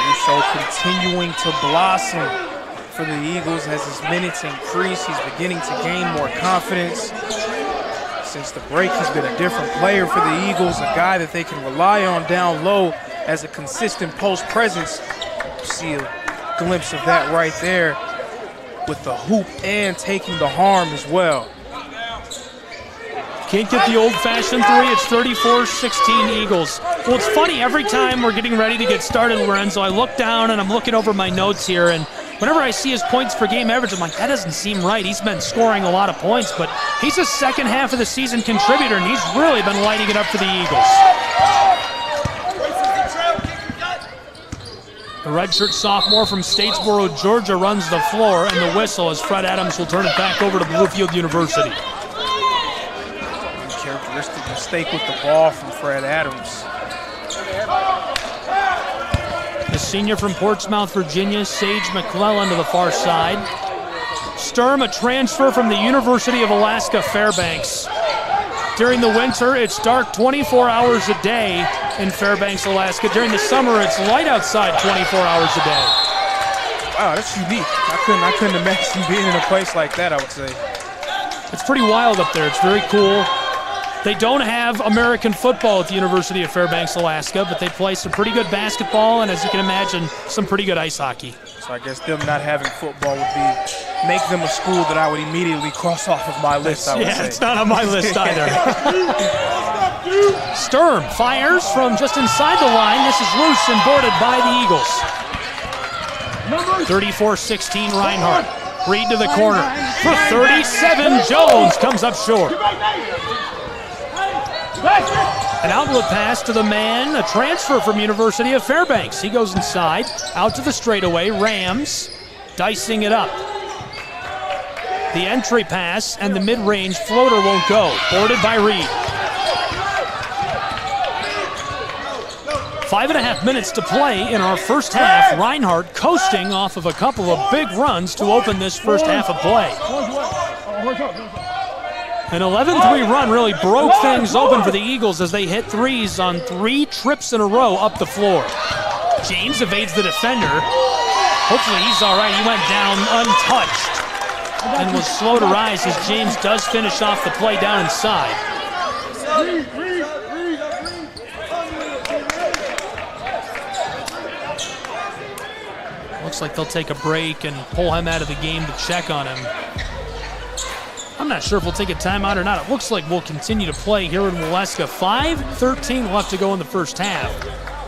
Russo continuing to blossom for the Eagles as his minutes increase. He's beginning to gain more confidence. Since the break, he's been a different player for the Eagles, a guy that they can rely on down low as a consistent post presence. You see a glimpse of that right there with the hoop and taking the harm as well. Can't get the old-fashioned three. It's 34-16 Eagles. Well, it's funny, every time we're getting ready to get started, Lorenzo, I look down and I'm looking over my notes here, and whenever I see his points per game average, I'm like, that doesn't seem right. He's been scoring a lot of points, but he's a second half of the season contributor, and he's really been lighting it up for the Eagles. The redshirt sophomore from Statesboro, Georgia, runs the floor, and the whistle as Fred Adams will turn it back over to Bluefield University. Uncharacteristic mistake with the ball from Fred Adams. The senior from Portsmouth, Virginia, Sage McClellan to the far side. Sturm, a transfer from the University of Alaska Fairbanks. During the winter, it's dark 24 hours a day in Fairbanks, Alaska. During the summer, it's light outside 24 hours a day. Wow, that's unique. I couldn't imagine being in a place like that, I would say. It's pretty wild up there. It's very cool. They don't have American football at the University of Fairbanks, Alaska, but they play some pretty good basketball and, as you can imagine, some pretty good ice hockey. So I guess them not having football would make them a school that I would immediately cross off of my list, I would say. Yeah, it's not on my list either. Sturm fires from just inside the line. This is loose and boarded by the Eagles. 34-16 Reinhardt. Reed to the corner. For 37, Jones comes up short. An outlet pass to the man, a transfer from University of Fairbanks. He goes inside, out to the straightaway. Rams dicing it up. The entry pass and the mid-range floater won't go. Boarded by Reed. 5.5 minutes to play in our first half. Reinhardt coasting off of a couple of big runs to open this first half of play. An 11-3 run really broke things open for the Eagles as they hit threes on 3 trips in a row up the floor. James evades the defender. Hopefully he's all right. He went down untouched and was slow to rise as James does finish off the play down inside. Looks like they'll take a break and pull him out of the game to check on him. I'm not sure if we'll take a timeout or not. It looks like we'll continue to play here in Waleska. 5:13 left to go in the first half.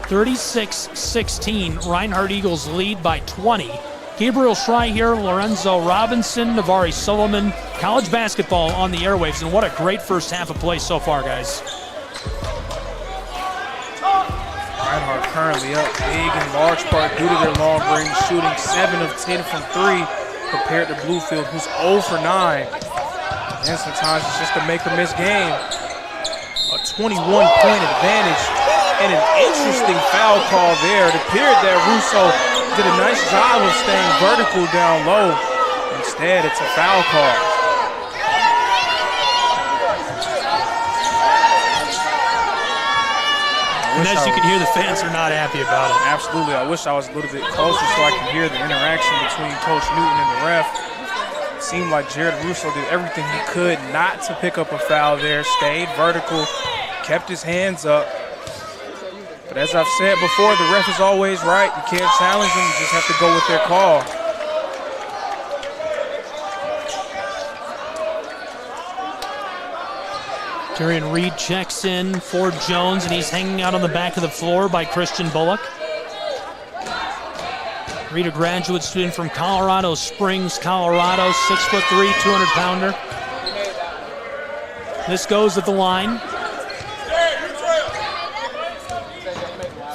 36-16, Reinhardt Eagles lead by 20. Gabriel Schrei here, Lorenzo Robinson, Navari Sullivan, college basketball on the airwaves, and what a great first half of play so far, guys. Reinhardt currently up big in large part due to their long-range shooting, 7 of 10 from 3 compared to Bluefield, who's 0 for 9. And sometimes it's just a make-or-miss game. A 21-point advantage and an interesting foul call there. It appeared that Russo did a nice job of staying vertical down low. Instead, it's a foul call. And as you can hear, the fans are not happy about it. Absolutely. I wish I was a little bit closer so I could hear the interaction between Coach Newton and the ref. It seemed like Jared Russo did everything he could not to pick up a foul there, stayed vertical, kept his hands up. But as I've said before, the ref is always right. You can't challenge them, you just have to go with their call. Darian Reed checks in for Jones, and he's hanging out on the back of the floor by Christian Bullock. Reed, a graduate student from Colorado Springs, Colorado, 6'3", 200-pounder. This goes at the line.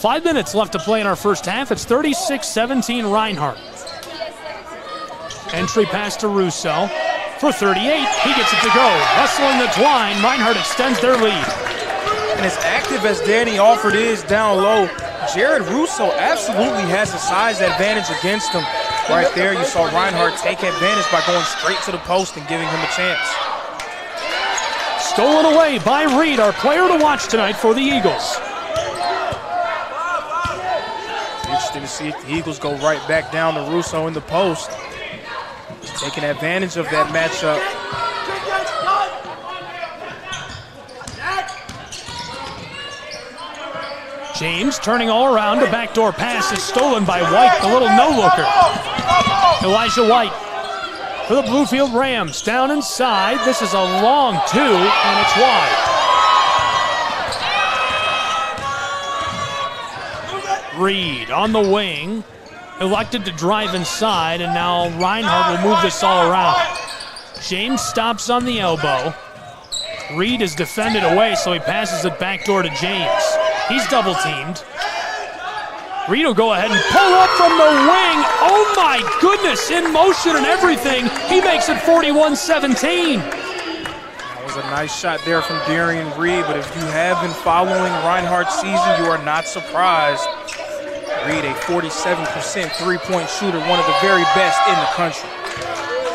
5 minutes left to play in our first half. It's 36-17 Reinhardt. Entry pass to Russo for 38. He gets it to go. Hustling the twine. Reinhardt extends their lead. And as active as Danny Alford is down low, Jared Russo absolutely has a size advantage against him. Right there, you saw Reinhardt take advantage by going straight to the post and giving him a chance. Stolen away by Reed, our player to watch tonight for the Eagles. Interesting to see if the Eagles go right back down to Russo in the post. Taking advantage of that matchup. James turning all around. A backdoor pass is stolen by White, the little no-looker. Elijah White for the Bluefield Rams. Down inside. This is a long two, and it's wide. Reed on the wing. Elected to drive inside, and now Reinhardt will move this all around. James stops on the elbow. Reed is defended away, so he passes it backdoor to James. He's double-teamed. Reed will go ahead and pull up from the wing. Oh my goodness, in motion and everything. He makes it 41-17. That was a nice shot there from Darian Reed, but if you have been following Reinhardt's season, you are not surprised. Reed, a 47% three-point shooter, one of the very best in the country.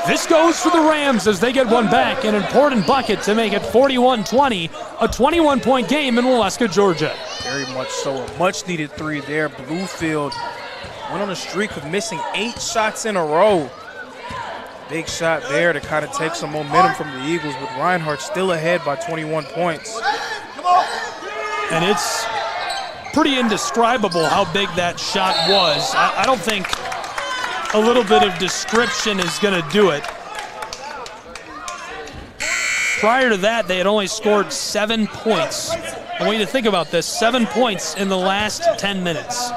This goes for the Rams as they get one back, an important bucket to make it 41-20, a 21-point game in Waleska, Georgia. Very much so, a much-needed three there. Bluefield went on a streak of missing 8 shots in a row. Big shot there to kind of take some momentum from the Eagles, with Reinhardt still ahead by 21 points. And it's pretty indescribable how big that shot was. I don't think a little bit of description is going to do it. Prior to that, they had only scored 7 points. I want you to think about this, 7 points in the last 10 minutes.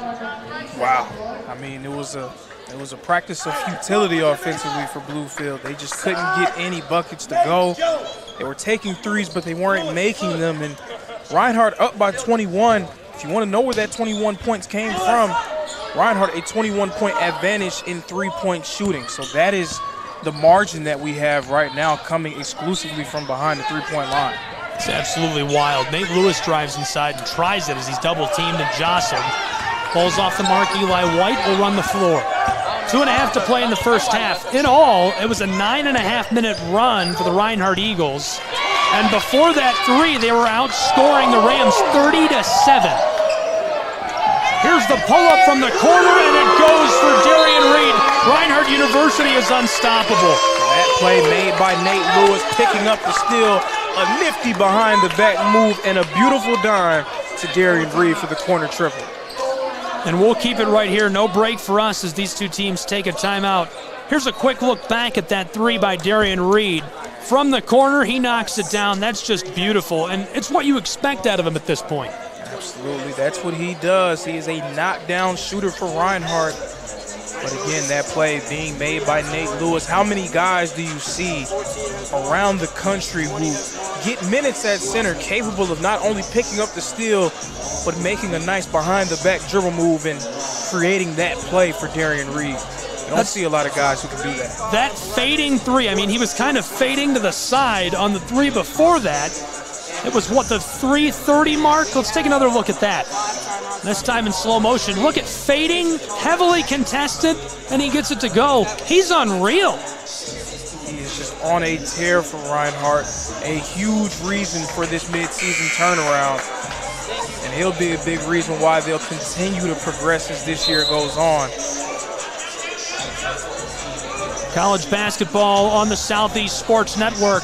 Wow. I mean, it was a practice of futility offensively for Bluefield. They just couldn't get any buckets to go. They were taking threes, but they weren't making them. And Reinhardt up by 21. If you want to know where that 21 points came from, Reinhardt, a 21-point advantage in three-point shooting. So that is the margin that we have right now, coming exclusively from behind the three-point line. It's absolutely wild. Nate Lewis drives inside and tries it as he's double-teamed and jostled. Falls off the mark. Eli White will run the floor. 2.5 to play in the first half. In all, it was a 9.5-minute run for the Reinhardt Eagles. And before that three, they were outscoring the Rams 30-7. Here's the pull-up from the corner, and it goes for Darian Reed. Reinhardt University is unstoppable. That play made by Nate Lewis, picking up the steal, a nifty behind-the-back move, and a beautiful dime to Darian Reed for the corner triple. And we'll keep it right here. No break for us as these two teams take a timeout. Here's a quick look back at that three by Darian Reed. from the corner. He knocks it down. That's just beautiful, and it's what you expect out of him at this point. Absolutely, that's what he does. He is a knockdown shooter for Reinhardt. But again, that play being made by Nate Lewis. How many guys do you see around the country who get minutes at center, capable of not only picking up the steal, but making a nice behind-the-back dribble move and creating that play for Darian Reed? You don't see a lot of guys who can do that. That fading three, I mean, he was kind of fading to the side on the three before that. It was, what, the 3:30 mark? Let's take another look at that. This time in slow motion. Look at fading, heavily contested, and he gets it to go. He's unreal. He is just on a tear for Reinhardt. A huge reason for this midseason turnaround. And he'll be a big reason why they'll continue to progress as this year goes on. College basketball on the Southeast Sports Network.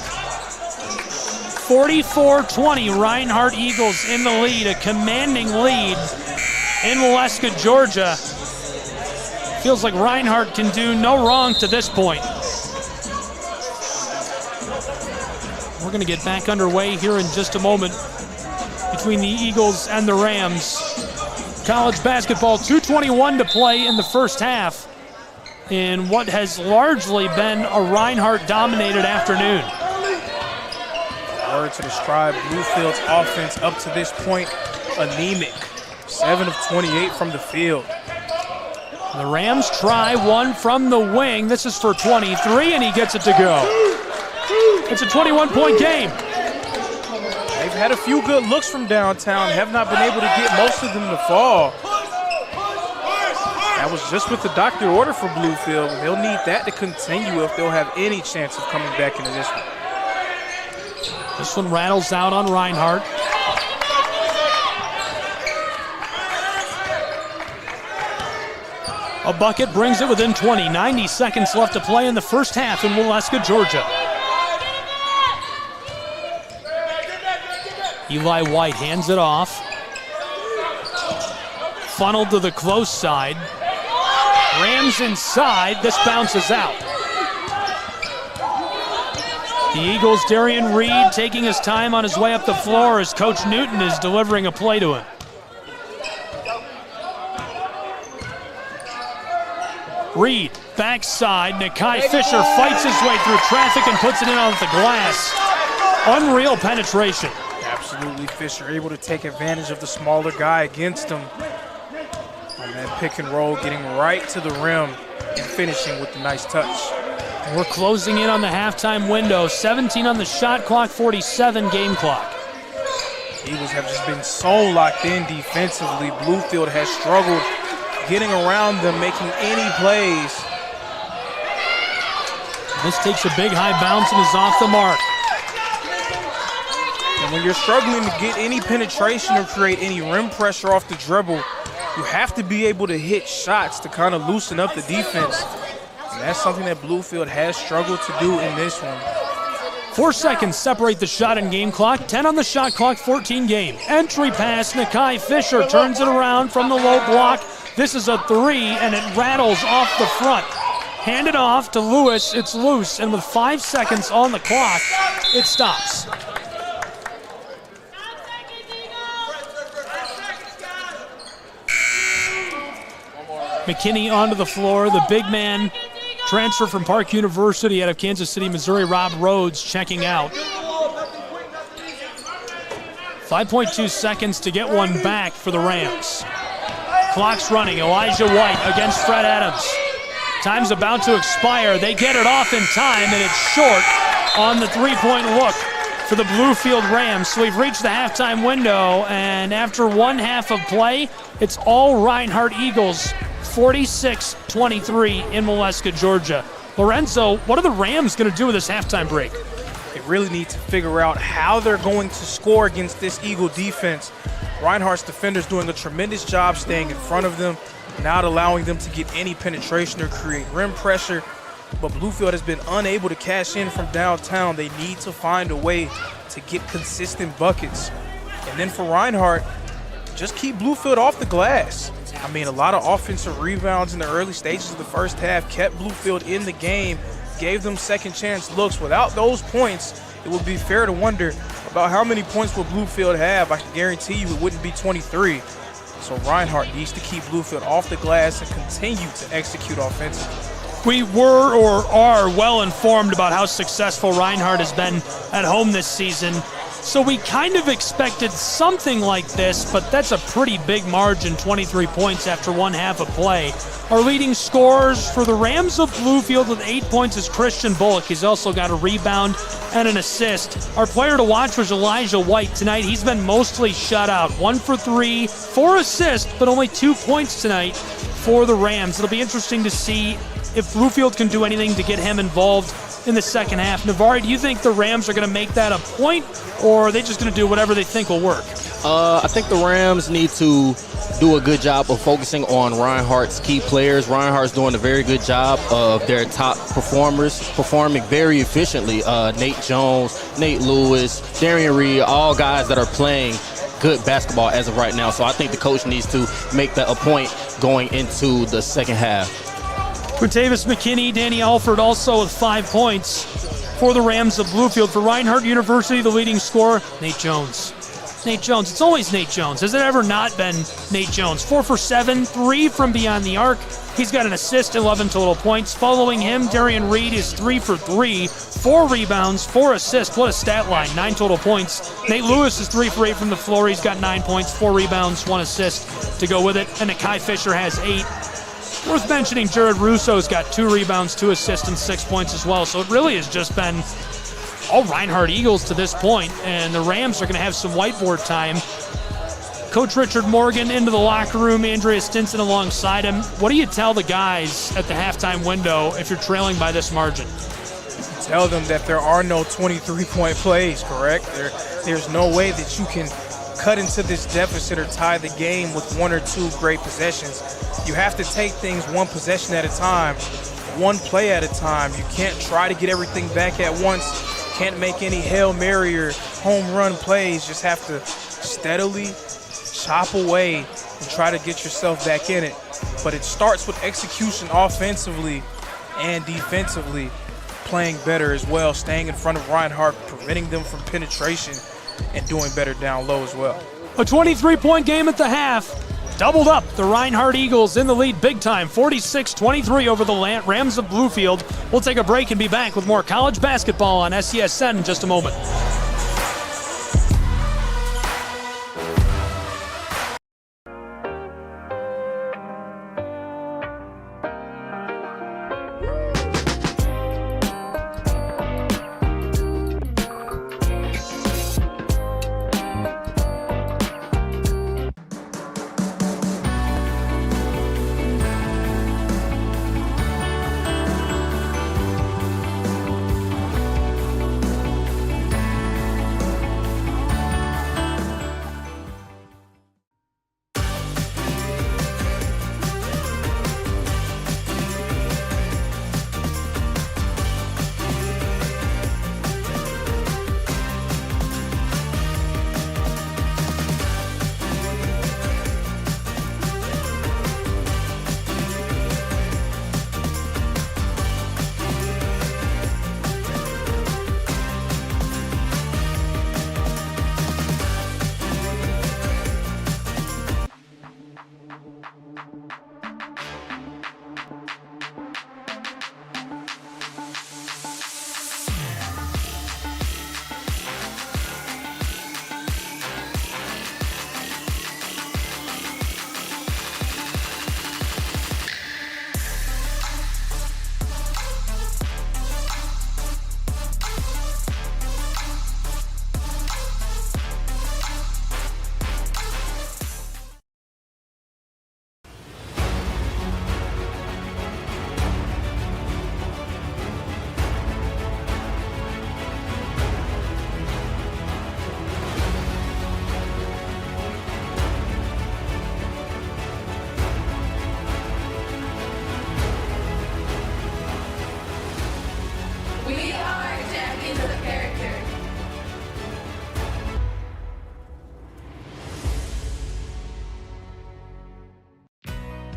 44-20, Reinhardt Eagles in the lead, a commanding lead in Waleska, Georgia. Feels like Reinhardt can do no wrong to this point. We're going to get back underway here in just a moment between the Eagles and the Rams. College basketball, 2:21 to play in the first half in what has largely been a Reinhardt-dominated afternoon. Word to describe Bluefield's offense up to this point, anemic. 7 of 28 from the field. The Rams try one from the wing. This is for 23, and he gets it to go. It's a 21-point game. They've had a few good looks from downtown, have not been able to get most of them to fall. That was just with the doctor order for Bluefield, and they'll need that to continue if they'll have any chance of coming back into this one. This one rattles out on Reinhardt. A bucket brings it within 20. 90 seconds left to play in the first half in Waleska, Georgia. Eli White hands it off. Funneled to the close side. Rams inside. This bounces out. The Eagles, Darian Reed, taking his time on his way up the floor as Coach Newton is delivering a play to him. Reed, backside. Nakai Fisher fights his way through traffic and puts it in off the glass. Unreal penetration. Absolutely, Fisher able to take advantage of the smaller guy against him. On that pick and roll, getting right to the rim and finishing with a nice touch. We're closing in on the halftime window. 17 on the shot clock, 47 game clock. Eagles have just been so locked in defensively. Bluefield has struggled getting around them, making any plays. This takes a big high bounce and is off the mark. And when you're struggling to get any penetration or create any rim pressure off the dribble, you have to be able to hit shots to kind of loosen up the defense. And that's something that Bluefield has struggled to do in this one. 4 seconds separate the shot and game clock. 10 on the shot clock, 14 game. Entry pass, Nakai Fisher turns it around from the low block. This is a three, and it rattles off the front. Handed off to Lewis, it's loose, and with 5 seconds on the clock, it stops. McKinney onto the floor, the big man, transfer from Park University out of Kansas City, Missouri, Rob Rhodes checking out. 5.2 seconds to get one back for the Rams. Clock's running, Elijah White against Fred Adams. Time's about to expire. They get it off in time, and it's short on the three-point look for the Bluefield Rams. So we've reached the halftime window, and after one half of play, it's all Reinhardt Eagles, 46-23 in Waleska, Georgia. Lorenzo, what are the Rams going to do with this halftime break? They really need to figure out how they're going to score against this Eagle defense. Reinhardt's defenders doing a tremendous job staying in front of them, not allowing them to get any penetration or create rim pressure. But Bluefield has been unable to cash in from downtown. They need to find a way to get consistent buckets. And then for Reinhardt, just keep Bluefield off the glass. I mean, a lot of offensive rebounds in the early stages of the first half kept Bluefield in the game, gave them second chance looks. Without those points, it would be fair to wonder about how many points will Bluefield have. I can guarantee you it wouldn't be 23. So Reinhardt needs to keep Bluefield off the glass and continue to execute offensively. We were or are well informed about how successful Reinhardt has been at home this season. So we kind of expected something like this, but that's a pretty big margin, 23 points after one half of play. Our leading scorers for the Rams of Bluefield with 8 points is Christian Bullock. He's also got a rebound and an assist. Our player to watch was Elijah White tonight. He's been mostly shut out. 1 for 3, 4 assists, but only 2 points tonight for the Rams. It'll be interesting to see if Bluefield can do anything to get him involved in the second half. Navari, do you think the Rams are going to make that a point, or are they just going to do whatever they think will work? I think the Rams need to do a good job of focusing on Reinhardt's key players. Reinhardt's doing a very good job of their top performers, performing very efficiently. Nate Jones, Nate Lewis, Darian Reed, all guys that are playing good basketball as of right now. So I think the coach needs to make that a point going into the second half. Tavis McKinney, Danny Alford also with 5 points for the Rams of Bluefield. For Reinhardt University, the leading scorer, Nate Jones. Nate Jones. It's always Nate Jones. Has it ever not been Nate Jones? 4 for 7, 3 from beyond the arc. He's got an assist, 11 total points. Following him, Darian Reed is 3 for 3, 4 rebounds, 4 assists. What a stat line, 9 total points. Nate Lewis is 3 for 8 from the floor. He's got 9 points, 4 rebounds, 1 assist to go with it. And Nakai Fisher has 8. Worth mentioning, Jared Russo's got 2 rebounds, 2 assists, and 6 points as well. So it really has just been all Reinhardt Eagles to this point, and the Rams are going to have some whiteboard time. Coach Richard Morgan into the locker room, Andrea Stinson alongside him. What do you tell the guys at the halftime window if you're trailing by this margin? Tell them that there are no 23-point plays, correct? There's no way that you can cut into this deficit or tie the game with 1 or 2 great possessions. You have to take things 1 possession at a time, 1 play at a time. You can't try to get everything back at once. Can't make any Hail Mary or home run plays. Just have to steadily chop away and try to get yourself back in it. But it starts with execution offensively and defensively, playing better as well, staying in front of Reinhardt, preventing them from penetration, and doing better down low as well. A 23-point game at the half. Doubled up, the Reinhardt Eagles in the lead big time, 46-23 over the Rams of Bluefield. We'll take a break and be back with more college basketball on SESN in just a moment.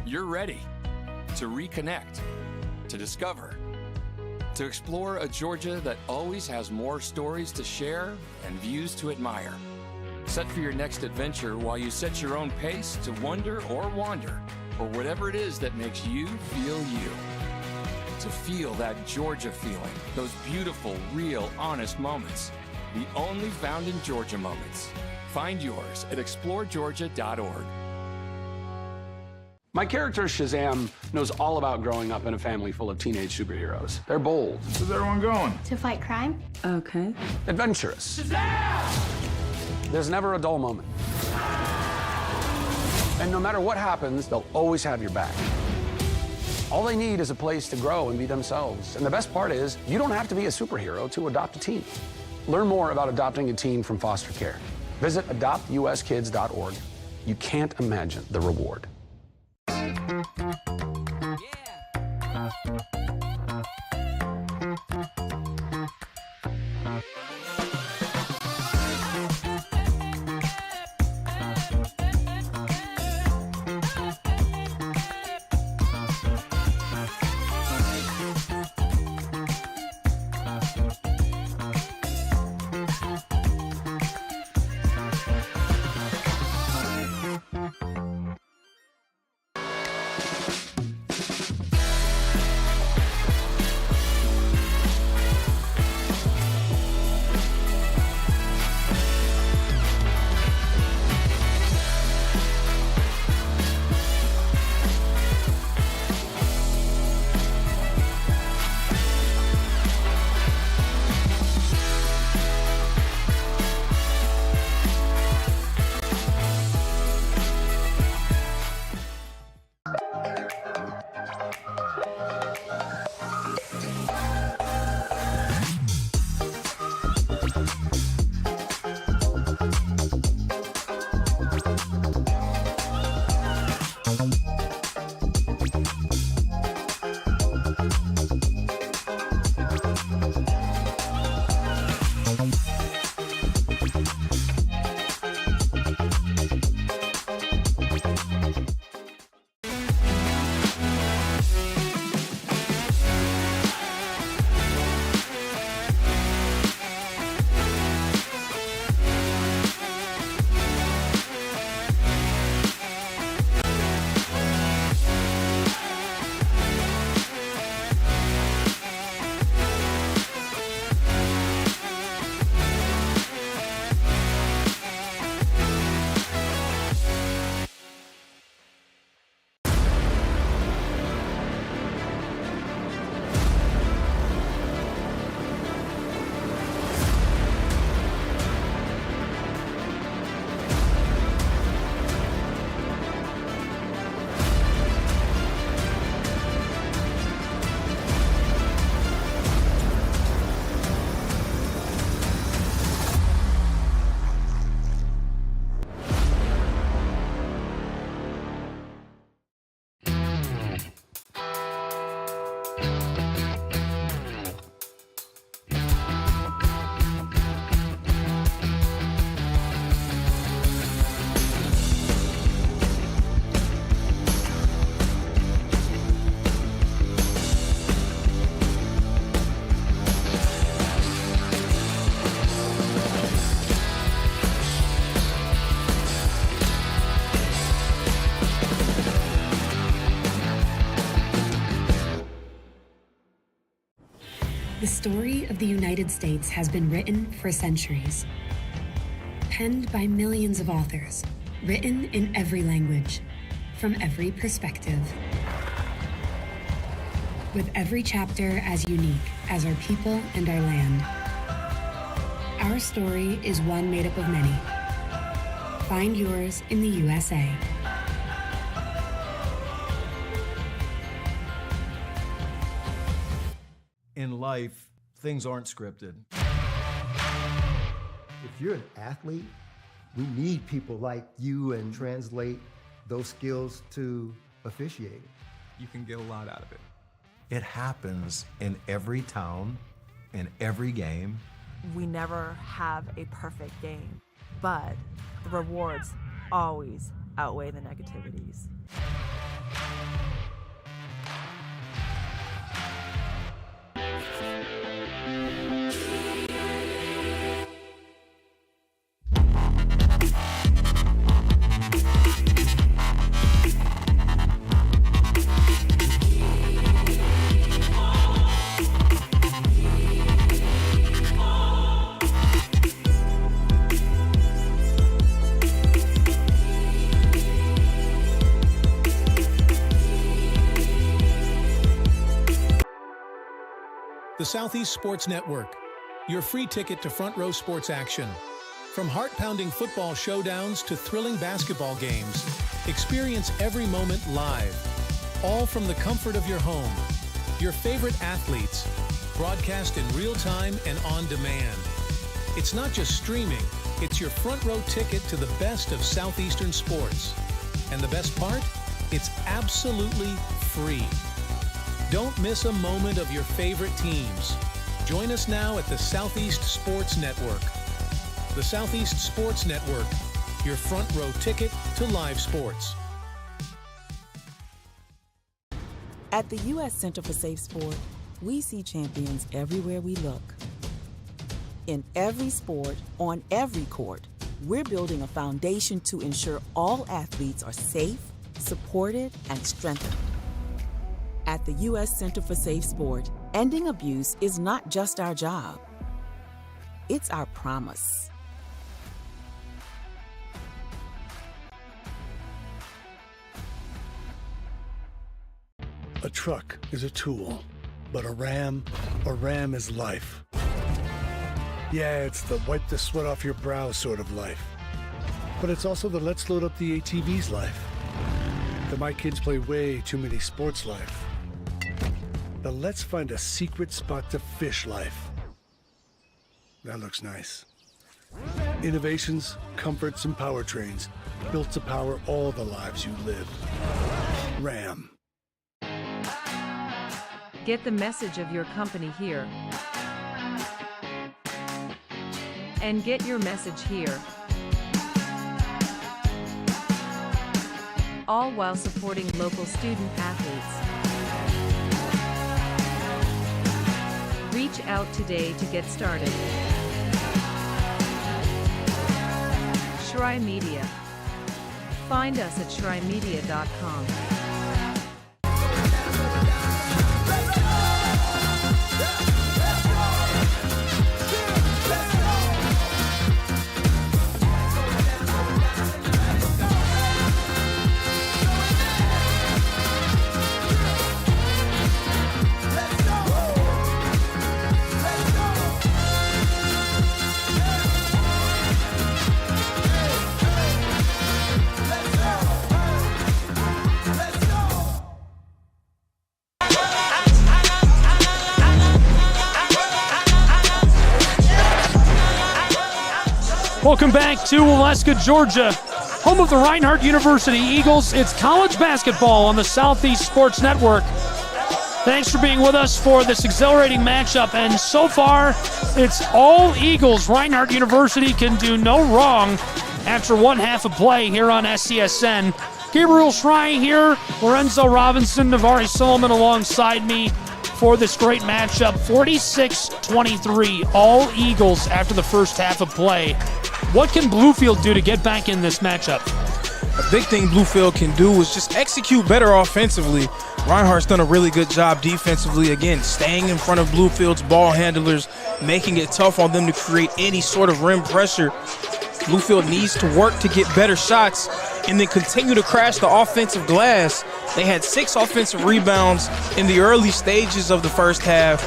You're ready to reconnect, to discover, to explore a Georgia that always has more stories to share and views to admire. Set for your next adventure while you set your own pace to wonder or wander, or whatever it is that makes you feel you. To feel that Georgia feeling, those beautiful, real, honest moments. The only found in Georgia moments. Find yours at exploregeorgia.org. My character, Shazam, knows all about growing up in a family full of teenage superheroes. They're bold. Where's everyone going? To fight crime? Okay. Adventurous. Shazam! There's never a dull moment. And no matter what happens, they'll always have your back. All they need is a place to grow and be themselves. And the best part is, you don't have to be a superhero to adopt a teen. Learn more about adopting a teen from foster care. Visit adoptuskids.org. You can't imagine the reward. The story of the United States has been written for centuries. Penned by millions of authors, written in every language, from every perspective. With every chapter as unique as our people and our land. Our story is one made up of many. Find yours in the USA. In life, things aren't scripted. If you're an athlete, we need people like you and translate those skills to officiating. You can get a lot out of it. It happens in every town, in every game. We never have a perfect game, but the rewards always outweigh the negativities. The Southeast Sports Network, your free ticket to front row sports action. From heart-pounding football showdowns to thrilling basketball games, experience every moment live, all from the comfort of your home. Your favorite athletes, broadcast in real time and on demand. It's not just streaming, it's your front row ticket to the best of Southeastern sports. And the best part? It's absolutely free. Don't miss a moment of your favorite teams. Join us now at the Southeast Sports Network. The Southeast Sports Network, your front row ticket to live sports. At the U.S. Center for Safe Sport, we see champions everywhere we look. In every sport, on every court, we're building a foundation to ensure all athletes are safe, supported, and strengthened. At the U.S. Center for Safe Sport, ending abuse is not just our job. It's our promise. A truck is a tool, but a ram is life. Yeah, it's the wipe the sweat off your brow sort of life. But it's also the let's load up the ATV's life. The my kids play way too many sports life. The let's find a secret spot to fish life. That looks nice. Innovations, comforts, and powertrains built to power all the lives you live. Ram. Get the message of your company here. And get your message here. All while supporting local student athletes. Reach out today to get started. Shry Media. Find us at shrymedia.com. Welcome back to Waleska, Georgia, home of the Reinhardt University Eagles. It's college basketball on the Southeast Sports Network. Thanks for being with us for this exhilarating matchup, and so far, it's all Eagles. Reinhardt University can do no wrong after one half of play here on SCSN. Gabriel Schrei here, Lorenzo Robinson, Navari Solomon alongside me for this great matchup. 46-23, all Eagles after the first half of play. What can Bluefield do to get back in this matchup? A big thing Bluefield can do is just execute better offensively. Reinhardt's done a really good job defensively, again, staying in front of Bluefield's ball handlers, making it tough on them to create any sort of rim pressure. Bluefield needs to work to get better shots and then continue to crash the offensive glass. They had 6 offensive rebounds in the early stages of the first half,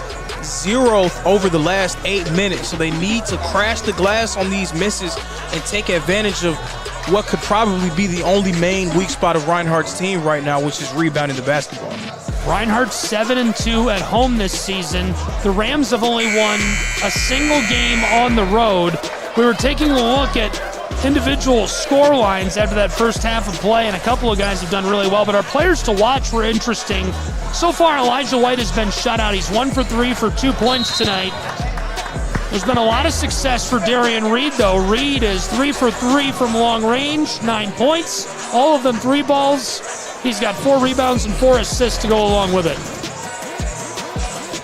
0 over the last 8 minutes. So they need to crash the glass on these misses and take advantage of what could probably be the only main weak spot of Reinhardt's team right now, which is rebounding the basketball. Reinhardt 7-2 at home this season. The Rams have only won a single game on the road. We were taking a look at individual score lines after that first half of play, and a couple of guys have done really well, but our players to watch were interesting. So far, Elijah White has been shut out. He's 1 for 3 for 2 points tonight. There's been a lot of success for Darian Reed, though. Reed is 3 for 3 from long range, 9 points, all of them 3 balls. He's got 4 rebounds and 4 assists to go along with it.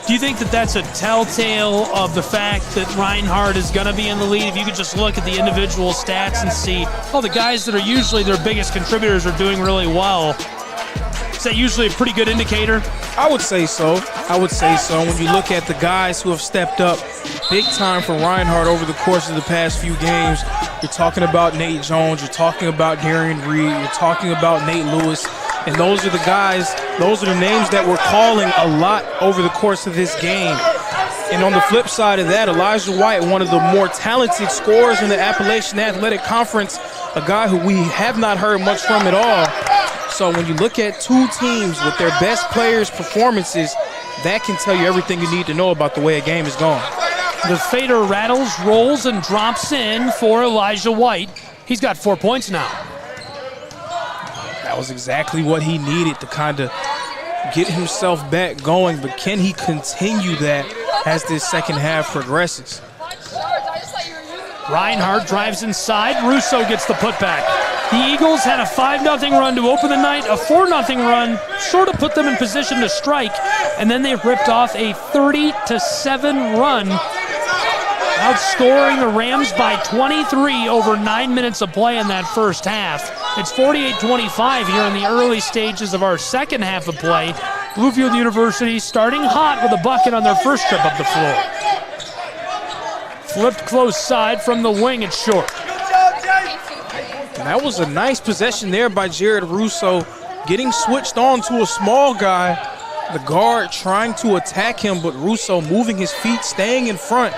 Do you think that that's a telltale of the fact that Reinhardt is going to be in the lead? If you could just look at the individual stats and see, the guys that are usually their biggest contributors are doing really well. Is that usually a pretty good indicator? I would say so. When you look at the guys who have stepped up big time for Reinhardt over the course of the past few games, you're talking about Nate Jones, you're talking about Darian Reed, you're talking about Nate Lewis, and those are the guys, those are the names that we're calling a lot over the course of this game. And on the flip side of that, Elijah White, one of the more talented scorers in the Appalachian Athletic Conference, a guy who we have not heard much from at all. So when you look at two teams with their best players' performances, that can tell you everything you need to know about the way a game is going. The fader rattles, rolls, and drops in for Elijah White. He's got 4 points now. That was exactly what he needed to kind of get himself back going, but can he continue that as this second half progresses? Reinhardt drives inside. Russo gets the putback. The Eagles had a 5-0 run to open the night, a 4-0 run, sort of put them in position to strike, and then they ripped off a 30-7 run, outscoring the Rams by 23 over 9 minutes of play in that first half. It's 48-25 here in the early stages of our second half of play. Bluefield University starting hot with a bucket on their first trip up the floor. Flipped close side from the wing, it's short. And that was a nice possession there by Jared Russo, getting switched on to a small guy. The guard trying to attack him, but Russo moving his feet, staying in front.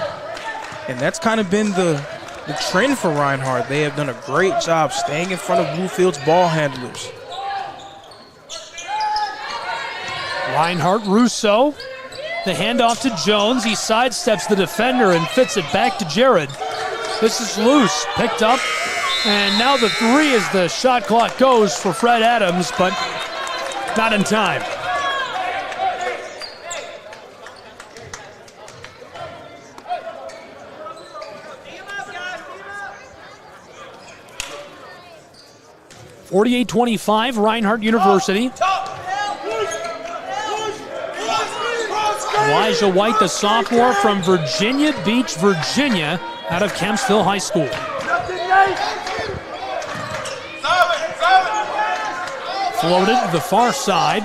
And that's kind of been the trend for Reinhardt. They have done a great job staying in front of Bluefield's ball handlers. Reinhardt, Russo, the handoff to Jones. He sidesteps the defender and fits it back to Jared. This is loose, picked up, and now the three as the shot clock goes for Fred Adams, but not in time. (48-25) Reinhardt University. Elijah White, the sophomore from Virginia Beach, Virginia, out of Kempsville High School. Floated to the far side.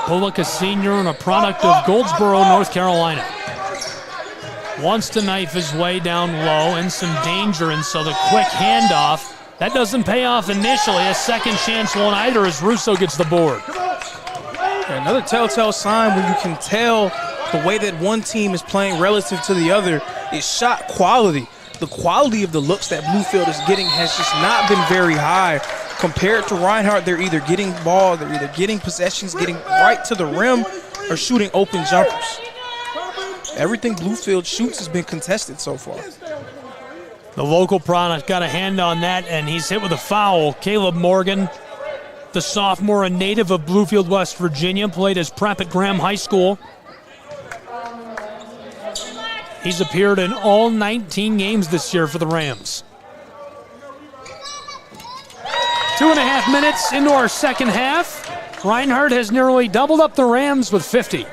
Bullock, a senior and a product of Goldsboro, North Carolina. Wants to knife his way down low, in some danger, and so the quick handoff. That doesn't pay off initially. A second chance won't either as Russo gets the board. Another telltale sign when you can tell the way that one team is playing relative to the other is shot quality. The quality of the looks that Bluefield is getting has just not been very high. Compared to Reinhardt, they're either getting ball, they're either getting possessions, getting right to the rim, or shooting open jumpers. Everything Bluefield shoots has been contested so far. The local product got a hand on that, and he's hit with a foul. Caleb Morgan, the sophomore, a native of Bluefield, West Virginia, played his prep at Graham High School. He's appeared in all 19 games this year for the Rams. 2.5 minutes into our second half. Reinhardt has nearly doubled up the Rams with 50.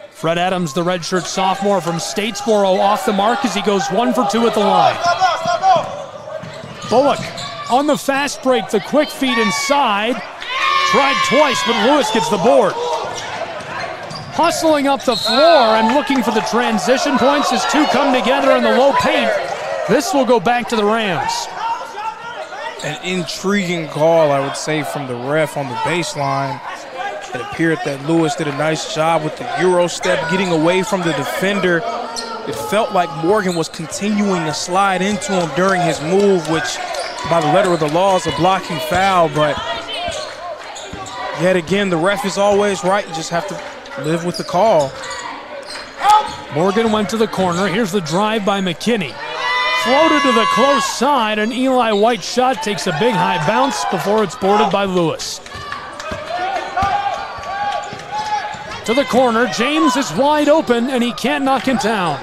Fred Adams, the redshirt sophomore from Statesboro, off the mark as he goes 1 for 2 at the line. Bullock on the fast break, the quick feed inside. Tried twice, but Lewis gets the board. Hustling up the floor and looking for the transition points as two come together in the low paint. This will go back to the Rams. An intriguing call, I would say, from the ref on the baseline. It appeared that Lewis did a nice job with the Euro step, getting away from the defender. It felt like Morgan was continuing to slide into him during his move, which by the letter of the law is a blocking foul, but yet again, the ref is always right. You just have to live with the call. Morgan went to the corner. Here's the drive by McKinney. Floated to the close side, and Eli White's shot takes a big high bounce before it's boarded by Lewis. To the corner, James is wide open, and he can't knock it down.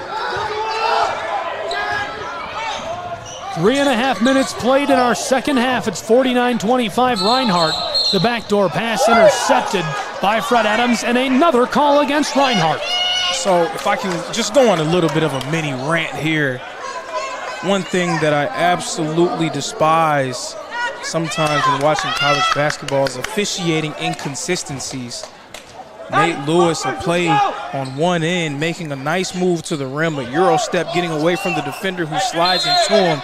3.5 minutes played in our second half. It's 49-25 Reinhardt. The backdoor pass intercepted by Fred Adams, and another call against Reinhardt. So if I can just go on a little bit of a mini rant here. One thing that I absolutely despise sometimes when watching college basketball is officiating inconsistencies. Nate Lewis, a play on one end, making a nice move to the rim, a Euro step, getting away from the defender who slides into him,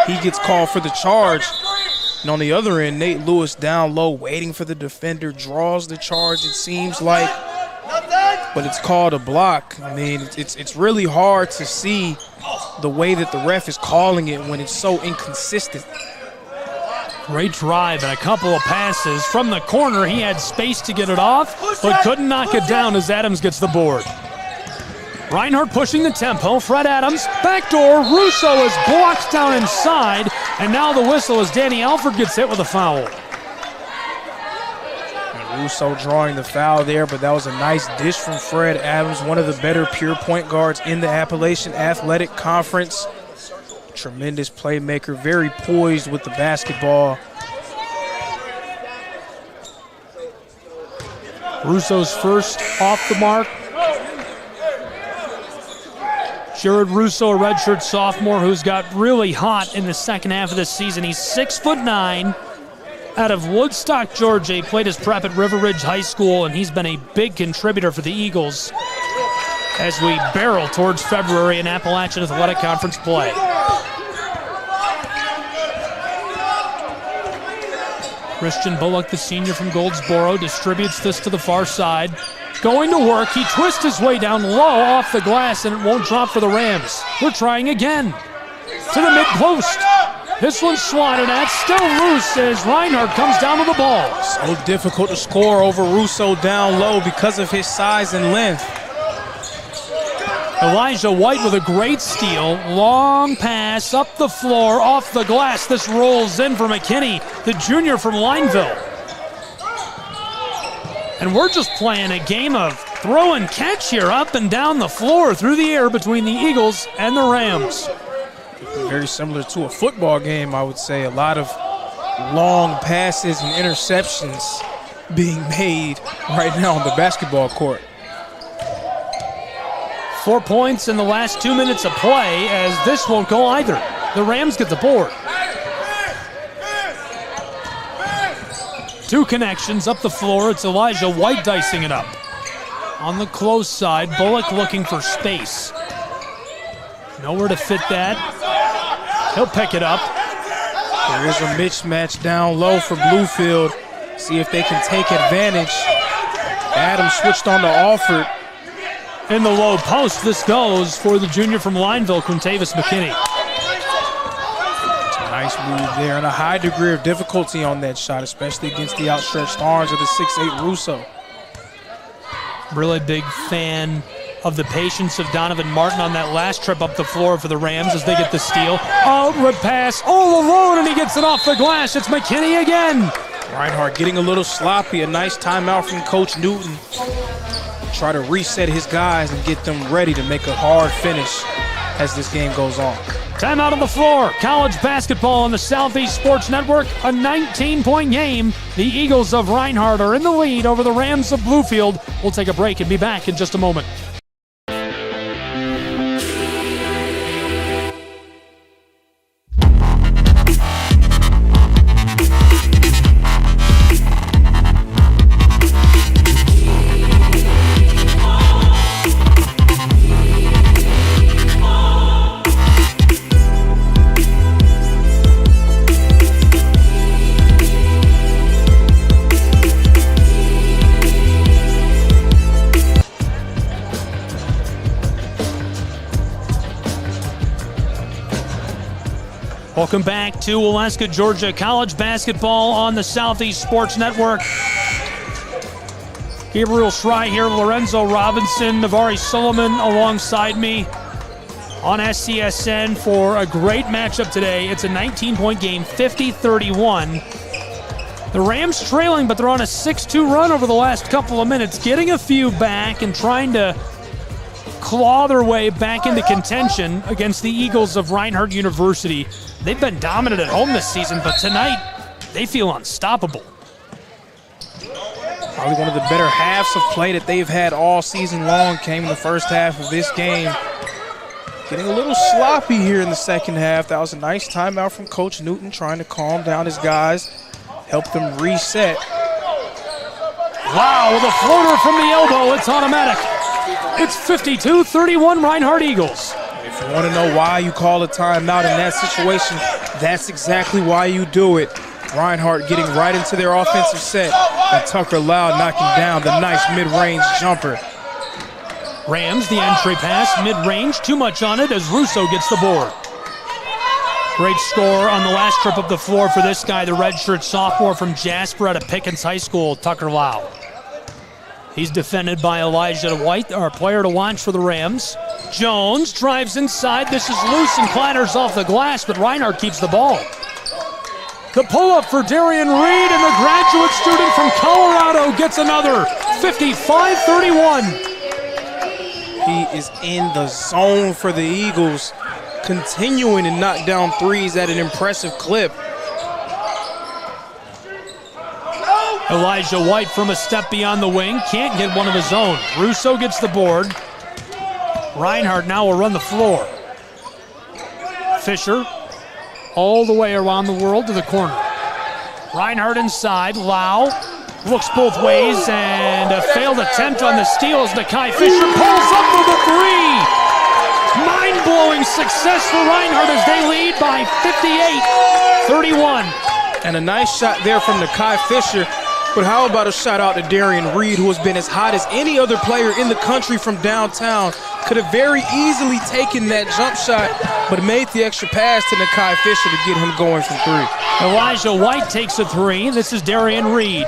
he gets called for the charge. And on the other end, Nate Lewis down low, waiting for the defender, draws the charge, it seems like, but it's called a block. I mean, it's really hard to see the way that the ref is calling it when it's so inconsistent. Great drive and a couple of passes. From the corner, he had space to get it off, but couldn't knock it down as Adams gets the board. Reinhardt pushing the tempo. Fred Adams, backdoor. Russo is blocked down inside, and now the whistle as Danny Alford gets hit with a foul. And Russo drawing the foul there, but that was a nice dish from Fred Adams, one of the better pure point guards in the Appalachian Athletic Conference. Tremendous playmaker, very poised with the basketball. Russo's first off the mark. Jared Russo, a redshirt sophomore who's got really hot in the second half of this season. He's 6'9", out of Woodstock, Georgia. He played his prep at River Ridge High School, and he's been a big contributor for the Eagles as we barrel towards February in Appalachian Athletic Conference play. Christian Bullock, the senior from Goldsboro, distributes this to the far side. Going to work, he twists his way down low off the glass, and it won't drop for the Rams. We're trying again. To the mid-post. This one's swatted at, still loose as Reinhardt comes down to the ball. So difficult to score over Russo down low because of his size and length. Elijah White with a great steal. Long pass up the floor, off the glass. This rolls in for McKinney, the junior from Lineville. And we're just playing a game of throw and catch here, up and down the floor, through the air between the Eagles and the Rams. Very similar to a football game, I would say. A lot of long passes and interceptions being made right now on the basketball court. 4 points in the last 2 minutes of play, as this won't go either. The Rams get the board. Two connections up the floor. It's Elijah White dicing it up. On the close side, Bullock looking for space. Nowhere to fit that. He'll pick it up. There is a mismatch down low for Bluefield. See if they can take advantage. Adams switched on to Alford. In the low post, this goes for the junior from Lineville, Quintavis McKinney. It's a nice move there, and a high degree of difficulty on that shot, especially against the outstretched arms of the 6'8" Russo. Really big fan of the patience of Donovan Martin on that last trip up the floor for the Rams as they get the steal. Outward pass, all alone, and he gets it off the glass. It's McKinney again. Reinhardt getting a little sloppy. A nice timeout from Coach Newton. Try to reset his guys and get them ready to make a hard finish as this game goes on. Timeout on the floor. College basketball on the Southeast Sports Network. A 19-point game. The Eagles of Reinhardt are in the lead over the Rams of Bluefield. We'll take a break and be back in just a moment. Welcome back to Alaska, Georgia. College basketball on the Southeast Sports Network. Gabriel Schrei here, Lorenzo Robinson, Navari Solomon alongside me on SCSN for a great matchup today. It's a 19-point game, 50-31. The Rams trailing, but they're on a 6-2 run over the last couple of minutes, getting a few back and trying to claw their way back into contention against the Eagles of Reinhardt University. They've been dominant at home this season, but tonight they feel unstoppable. Probably one of the better halves of play that they've had all season long came in the first half of this game. Getting a little sloppy here in the second half. That was a nice timeout from Coach Newton, trying to calm down his guys, help them reset. Wow, with a floater from the elbow, it's automatic. It's 52-31 Reinhardt Eagles. If you want to know why you call a timeout in that situation, That's exactly why you do it. Reinhardt getting right into their offensive set, and Tucker Loud knocking down the nice mid-range jumper. Rams, the entry pass, mid-range, too much on it as Russo gets the board. Great score on the last trip up the floor for this guy, the redshirt sophomore from Jasper out of Pickens High School, Tucker Loud. He's defended by Elijah White, our player to watch for the Rams. Jones drives inside. This is loose and clatters off the glass, but Reinhardt keeps the ball. The pull-up for Darian Reed, and the graduate student from Colorado gets another. 55-31. He is in the zone for the Eagles, continuing to knock down threes at an impressive clip. Elijah White from a step beyond the wing, can't get one of his own. Russo gets the board. Reinhardt now will run the floor. Fisher all the way around the world to the corner. Reinhardt inside, Lau looks both ways, and a failed attempt on the steal as Nakai Fisher pulls up for the three. Mind-blowing success for Reinhardt as they lead by 58-31. And a nice shot there from Nakai Fisher. But how about a shout out to Darian Reed, who has been as hot as any other player in the country from downtown. Could have very easily taken that jump shot, but made the extra pass to Nakai Fisher to get him going from three. Elijah White takes a three. This is Darian Reed.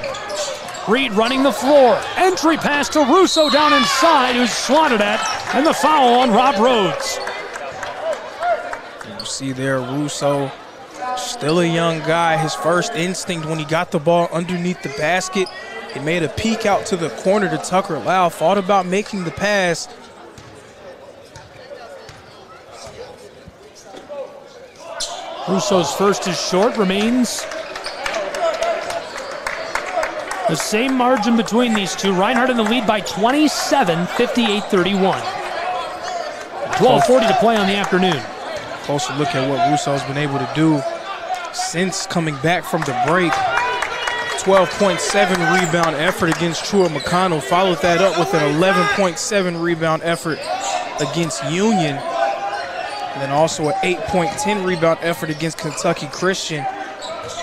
Reed running the floor. Entry pass to Russo down inside, who's swatted at, and the foul on Rob Rhodes. You see there, Russo, still a young guy. His first instinct when he got the ball underneath the basket, he made a peek out to the corner to Tucker Lau, thought about making the pass. Russo's first is short, remains the same margin between these two. Reinhardt in the lead by 27, 58-31. 12:40 to play on the afternoon. Closer look at what Russo's been able to do since coming back from the break. 12.7 rebound effort against Trua McConnell. Followed that up with an 11.7 rebound effort against Union. And then also an 8.10 rebound effort against Kentucky Christian.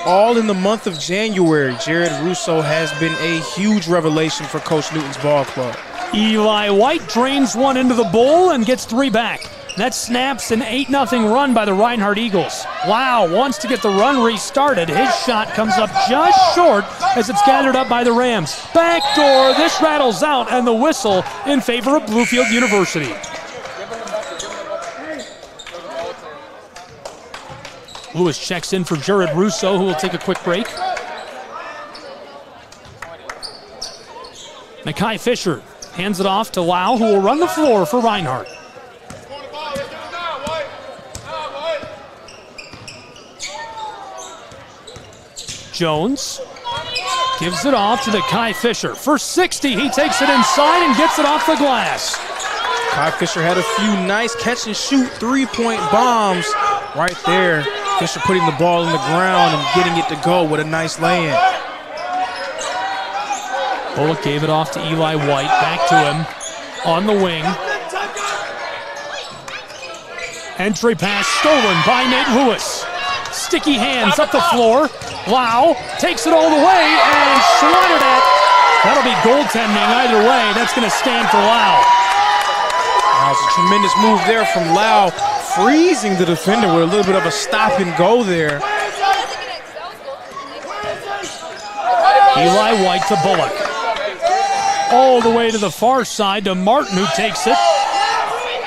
All in the month of January. Jared Russo has been a huge revelation for Coach Newton's ball club. Eli White drains one into the bowl and gets three back. That snaps an 8-0 run by the Reinhardt Eagles. Lau wants to get the run restarted. His shot comes up just short as it's gathered up by the Rams. Backdoor, this rattles out, and the whistle in favor of Bluefield University. Lewis checks in for Jared Russo, who will take a quick break. Nakai Fisher hands it off to Lau, who will run the floor for Reinhardt. Jones gives it off to Nakai Fisher. For 60, he takes it inside and gets it off the glass. Kai Fisher had a few nice catch-and-shoot three-point bombs right there. Fisher putting the ball in the ground and getting it to go with a nice lay-in. Bullock gave it off to Eli White. Back to him on the wing. Entry pass stolen by Nate Lewis. Sticky hands up the floor. Lau takes it all the way and swatted at. That'll be goaltending either way. That's going to stand for Lau. That was a tremendous move there from Lau, freezing the defender with a little bit of a stop and go there. Eli White to Bullock. All the way to the far side to Martin, who takes it.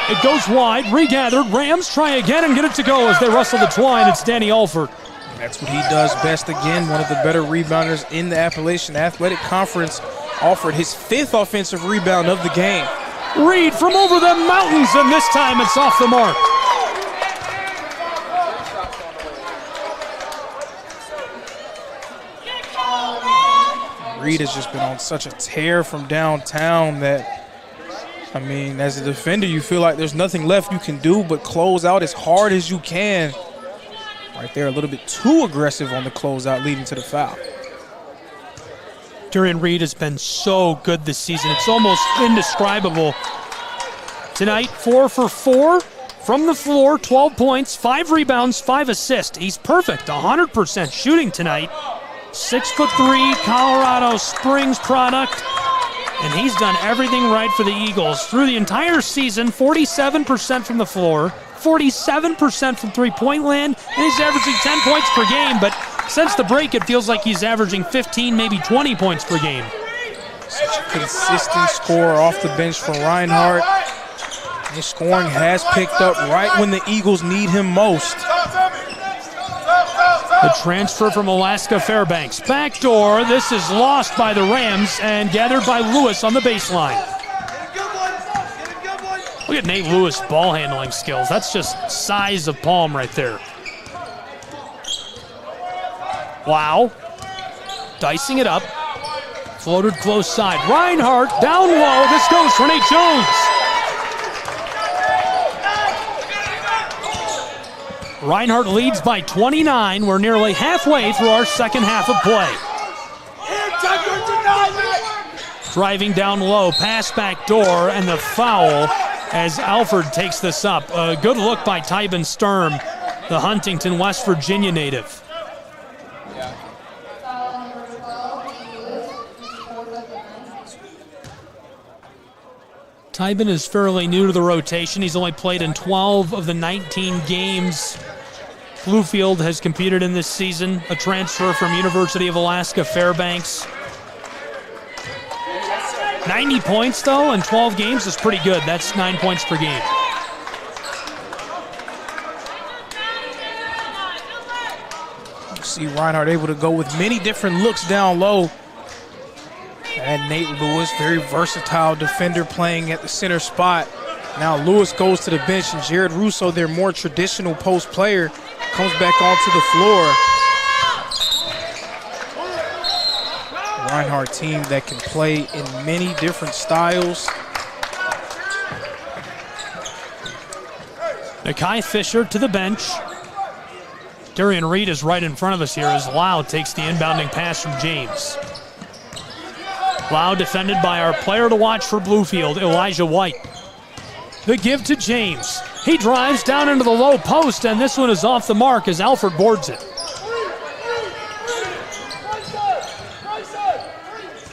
It goes wide, regathered. Rams try again and get it to go as they wrestle the twine. It's Danny Alford. That's what he does best again. One of the better rebounders in the Appalachian Athletic Conference. Offered his 5th offensive rebound of the game. Reed from over the mountains, and this time it's off the mark. Reed has just been on such a tear from downtown that, I mean, as a defender, you feel like there's nothing left you can do but close out as hard as you can. Right there, a little bit too aggressive on the closeout, leading to the foul. Darian Reed has been so good this season. It's almost indescribable. Tonight, 4 for 4 from the floor, 12 points, 5 rebounds, 5 assists. He's perfect, 100% shooting tonight. 6'3", Colorado Springs product. And he's done everything right for the Eagles. Through the entire season, 47% from the floor, 47% from three-point land, and he's averaging 10 points per game. But since the break, it feels like he's averaging 15, maybe 20 points per game. Such a consistent scorer off the bench for Reinhardt. His scoring has picked up right when the Eagles need him most. The transfer from Alaska Fairbanks. Backdoor, this is lost by the Rams and gathered by Lewis on the baseline. Look at Nate Lewis' ball handling skills. That's just size of palm right there. Wow. Dicing it up. Floated close side. Reinhardt down low. This goes for Nate Jones. Reinhardt leads by 29. We're nearly halfway through our second half of play. Driving down low, pass back door, and the foul as Alford takes this up. A good look by Tybin Sturm, the Huntington, West Virginia native. Tybin is fairly new to the rotation. He's only played in 12 of the 19 games Bluefield has competed in this season. A transfer from University of Alaska Fairbanks. 90 points, though, in 12 games is pretty good. That's 9 points per game. See Reinhardt able to go with many different looks down low. And Nate Lewis, very versatile defender playing at the center spot. Now Lewis goes to the bench, and Jared Russo, their more traditional post player, comes back onto the floor. Reinhardt team that can play in many different styles. Nakai Fisher to the bench. Darian Reed is right in front of us here as Lau takes the inbounding pass from James. Lau defended by our player to watch for Bluefield, Elijah White. The give to James. He drives down into the low post, and this one is off the mark as Alford boards it.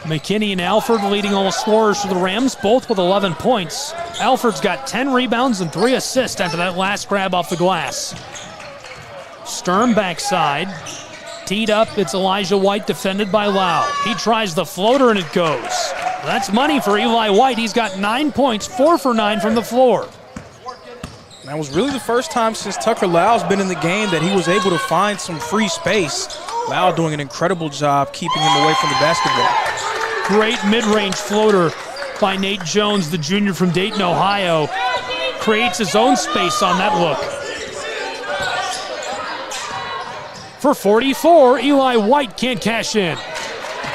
McKinney and Alford leading all scorers for the Rams, both with 11 points. Alford's got 10 rebounds and 3 assists after that last grab off the glass. Sturm backside. Teed up, it's Elijah White defended by Lau. He tries the floater and it goes. That's money for Eli White. He's got 9 points, 4 for 9 from the floor. That was really the first time since Tucker Lau's been in the game that he was able to find some free space. Lau doing an incredible job keeping him away from the basketball. Great mid-range floater by Nate Jones, the junior from Dayton, Ohio. Creates his own space on that look. For 44, Eli White can't cash in.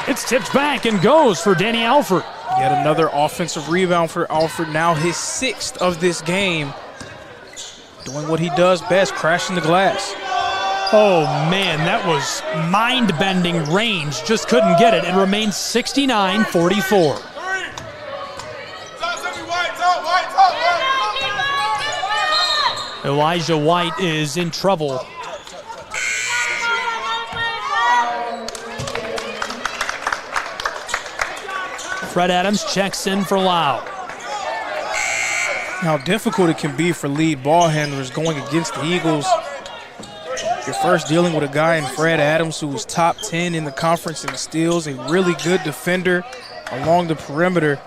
It's tipped back and goes for Danny Alford. Yet another offensive rebound for Alford, now his 6th of this game. Doing what he does best, crashing the glass. Oh man, that was mind-bending range. Just couldn't get it. It remains 69-44. Elijah White is in trouble. Fred Adams checks in for Lau. How difficult it can be for lead ball handlers going against the Eagles. You're first dealing with a guy in Fred Adams who was top 10 in the conference in steals, a really good defender along the perimeter.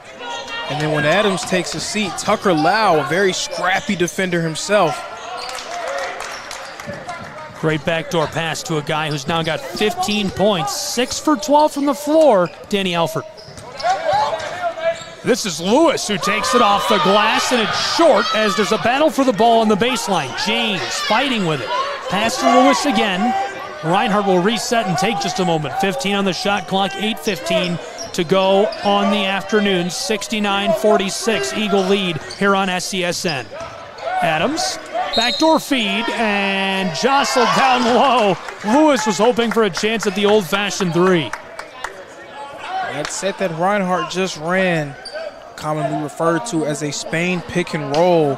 And then when Adams takes a seat, Tucker Lau, a very scrappy defender himself. Great backdoor pass to a guy who's now got 15 points, 6 for 12 from the floor, Danny Alford. This is Lewis who takes it off the glass, and it's short as there's a battle for the ball on the baseline. James fighting with it. Pass to Lewis again. Reinhardt will reset and take just a moment. 15 on the shot clock, 8:15 to go on the afternoon. 69-46 Eagle lead here on SCSN. Adams, backdoor feed, and jostled down low. Lewis was hoping for a chance at the old-fashioned three. That set that Reinhardt just ran, commonly referred to as a Spain pick and roll.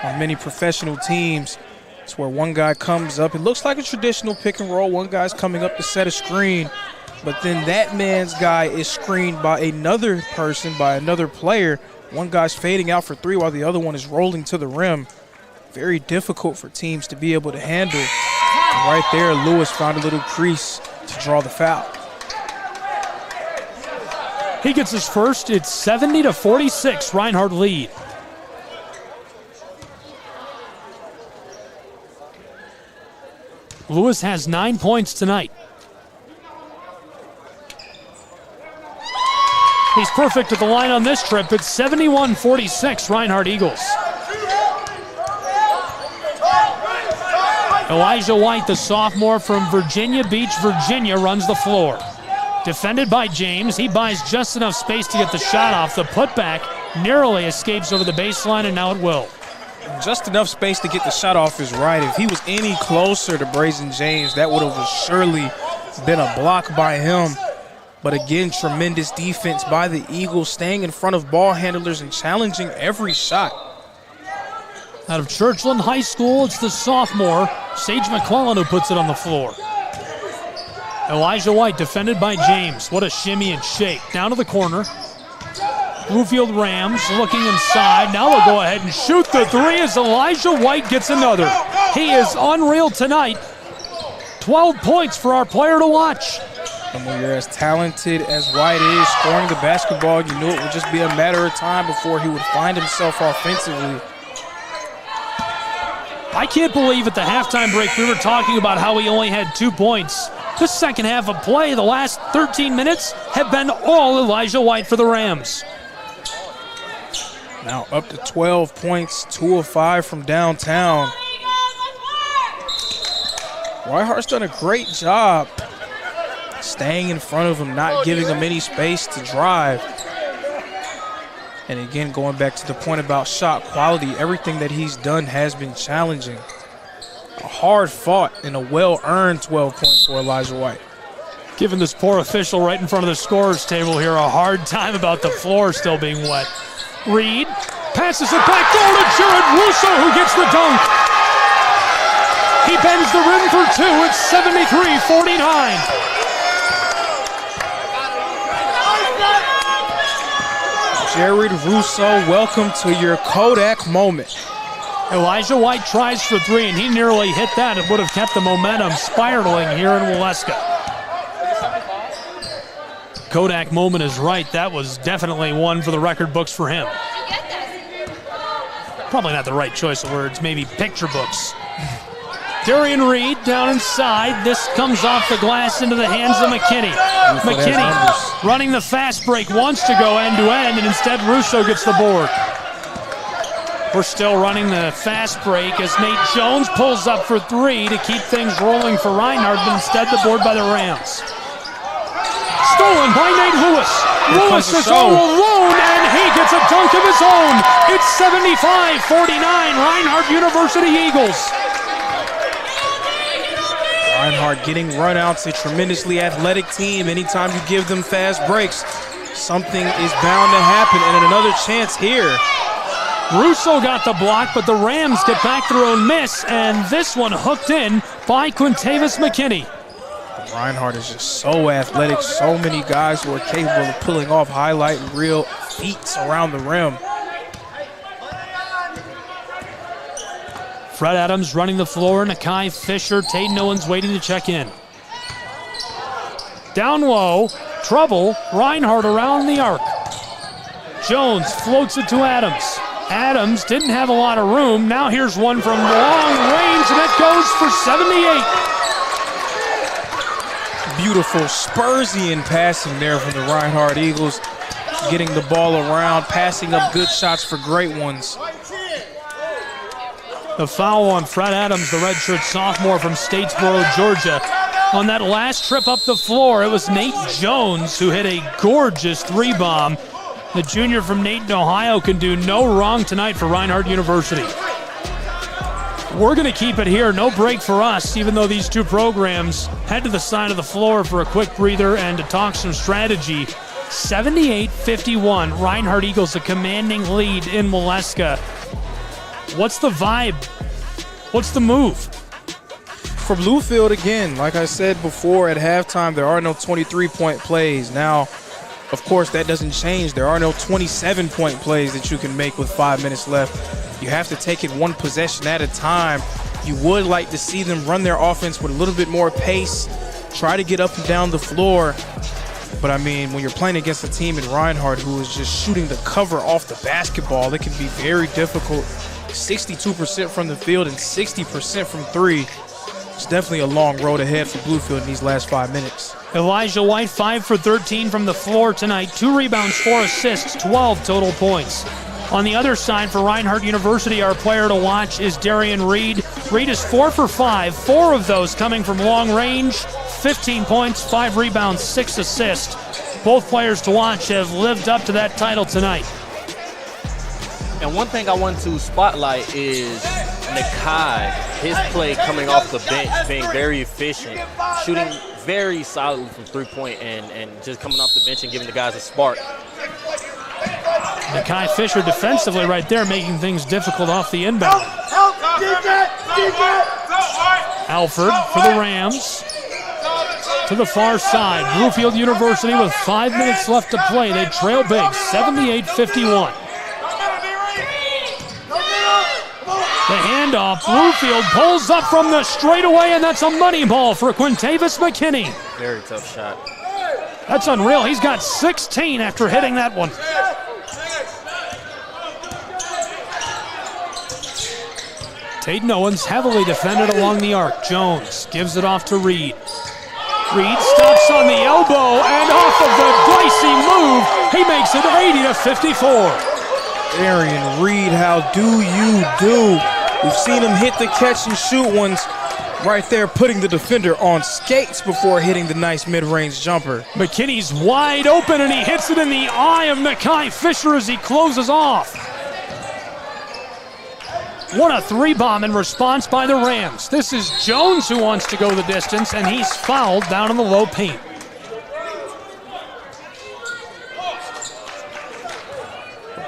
on many professional teams. It's where one guy comes up. It looks like a traditional pick and roll. One guy's coming up to set a screen, but then that man's guy is screened by another person, by another player. One guy's fading out for three while the other one is rolling to the rim. Very difficult for teams to be able to handle. And right there, Lewis found a little crease to draw the foul. He gets his first. It's 70-46, Reinhardt lead. Lewis has 9 points tonight. He's perfect at the line on this trip. It's 71-46, Reinhardt Eagles. Elijah White, the sophomore from Virginia Beach, Virginia, runs the floor. Defended by James. He buys just enough space to get the shot off. The putback narrowly escapes over the baseline, and now it will. Just enough space to get the shot off is right. If he was any closer to Brazen James, that would have surely been a block by him. But again, tremendous defense by the Eagles, staying in front of ball handlers and challenging every shot. Out of Churchland High School, it's the sophomore, Sage McClellan, who puts it on the floor. Elijah White defended by James. What a shimmy and shake. Down to the corner. Bluefield Rams looking inside. Now they'll go ahead and shoot the three as Elijah White gets another. He is unreal tonight. 12 points for our player to watch. And when you're as talented as White is, scoring the basketball, you knew it would just be a matter of time before he would find himself offensively. I can't believe at the halftime break we were talking about how he only had 2 points. The second half of play, the last 13 minutes, have been all Elijah White for the Rams. Now up to 12 points, 2 of 5 from downtown. Reinhardt's done a great job staying in front of him, not giving him any space to drive. And again, going back to the point about shot quality, everything that he's done has been challenging. A hard fought and a well-earned 12 points for Elijah White. Giving this poor official right in front of the scorer's table here a hard time about the floor still being wet. Reed passes it back door to Jared Russo, who gets the dunk. He bends the rim for two. It's 73-49. Jared Russo, welcome to your Kodak moment. Elijah White tries for three, and he nearly hit that. It would have kept the momentum spiraling here in Waleska. Kodak moment is right. That was definitely one for the record books for him. Probably not the right choice of words, maybe picture books. Darian Reed down inside. This comes off the glass into the hands of McKinney. McKinney running the fast break, wants to go end-to-end, and instead Russo gets the board. We're still running the fast break as Nate Jones pulls up for three to keep things rolling for Reinhardt, but instead the board by the Rams. Stolen by Nate Lewis. Lewis is all alone, and he gets a dunk of his own. It's 75-49, Reinhardt University Eagles. Reinhardt getting runouts, a tremendously athletic team. Anytime you give them fast breaks, something is bound to happen, and another chance here. Russo got the block, but the Rams get back their own miss, and this one hooked in by Quintavis McKinney. Reinhardt is just so athletic, so many guys who are capable of pulling off highlight reel feats around the rim. Fred Adams running the floor, Nakai Fisher, Taden Owens waiting to check in. Down low, trouble, Reinhardt around the arc. Jones floats it to Adams. Adams didn't have a lot of room. Now here's one from long range, and it goes for 78. Beautiful Spursian passing there from the Reinhardt Eagles, getting the ball around, passing up good shots for great ones. The foul on Fred Adams, the redshirt sophomore from Statesboro, Georgia. On that last trip up the floor, it was Nate Jones who hit a gorgeous three bomb. The junior from Dayton, Ohio can do no wrong tonight for Reinhardt University. We're going to keep it here. No break for us, even though these two programs head to the side of the floor for a quick breather and to talk some strategy. 78-51, Reinhardt Eagles a commanding lead in Waleska. What's the vibe? What's the move? For Bluefield, again, like I said before, at halftime, there are no 23-point plays. Now, of course, that doesn't change. There are no 27-point plays that you can make with 5 minutes left. You have to take it one possession at a time. You would like to see them run their offense with a little bit more pace, try to get up and down the floor. But, I mean, when you're playing against a team in Reinhardt who is just shooting the cover off the basketball, it can be very difficult. 62% from the field and 60% from three. It's definitely a long road ahead for Bluefield in these last 5 minutes. Elijah White, 5 for 13 from the floor tonight. 2 rebounds, 4 assists, 12 total points. On the other side for Reinhardt University, our player to watch is Darian Reed. Reed is 4 for 5, 4 of those coming from long range, 15 points, 5 rebounds, 6 assists. Both players to watch have lived up to that title tonight. And one thing I want to spotlight is Nakai, his play coming off the bench, being very efficient, shooting very solidly from three-point and just coming off the bench and giving the guys a spark. Nakai Fisher defensively right there, making things difficult off the inbound. Alford for the Rams. To the far side, Bluefield University with 5 minutes left to play. They trail big, 78-51. The handoff, Bluefield pulls up from the straightaway, and that's a money ball for Quintavis McKinney. Very tough shot. That's unreal. He's got 16 after hitting that one. Taden Owens heavily defended along the arc. Jones gives it off to Reed. Reed stops on the elbow, and off of the dicey move, he makes it 80-54. Darian Reed, how do you do? We've seen him hit the catch and shoot ones right there, putting the defender on skates before hitting the nice mid-range jumper. McKinney's wide open, and he hits it in the eye of Nakai Fisher as he closes off. What a three-bomb in response by the Rams. This is Jones who wants to go the distance, and he's fouled down in the low paint.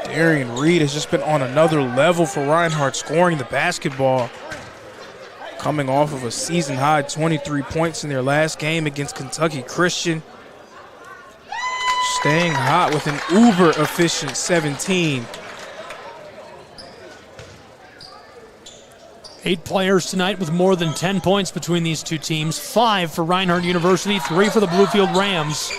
Darian Reed has just been on another level for Reinhardt, scoring the basketball. Coming off of a season-high 23 points in their last game against Kentucky Christian. Staying hot with an uber-efficient 17. 8 players tonight with more than 10 points between these two teams. 5 for Reinhardt University, 3 for the Bluefield Rams.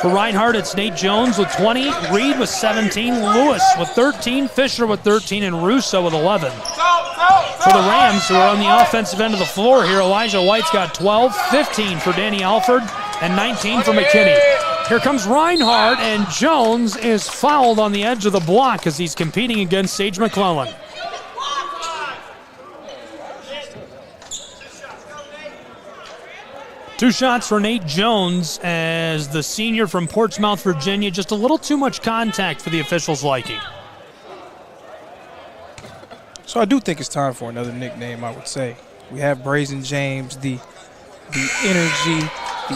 For Reinhardt, it's Nate Jones with 20, Reed with 17, Lewis with 13, Fisher with 13, and Russo with 11. For the Rams, who are on the offensive end of the floor here, Elijah White's got 12, 15 for Danny Alford, and 19 for McKinney. Here comes Reinhardt, and Jones is fouled on the edge of the block as he's competing against Sage McClellan. Two shots for Nate Jones as the senior from Portsmouth, Virginia. Just a little too much contact for the officials' liking. So I do think it's time for another nickname, I would say. We have Brazen James, the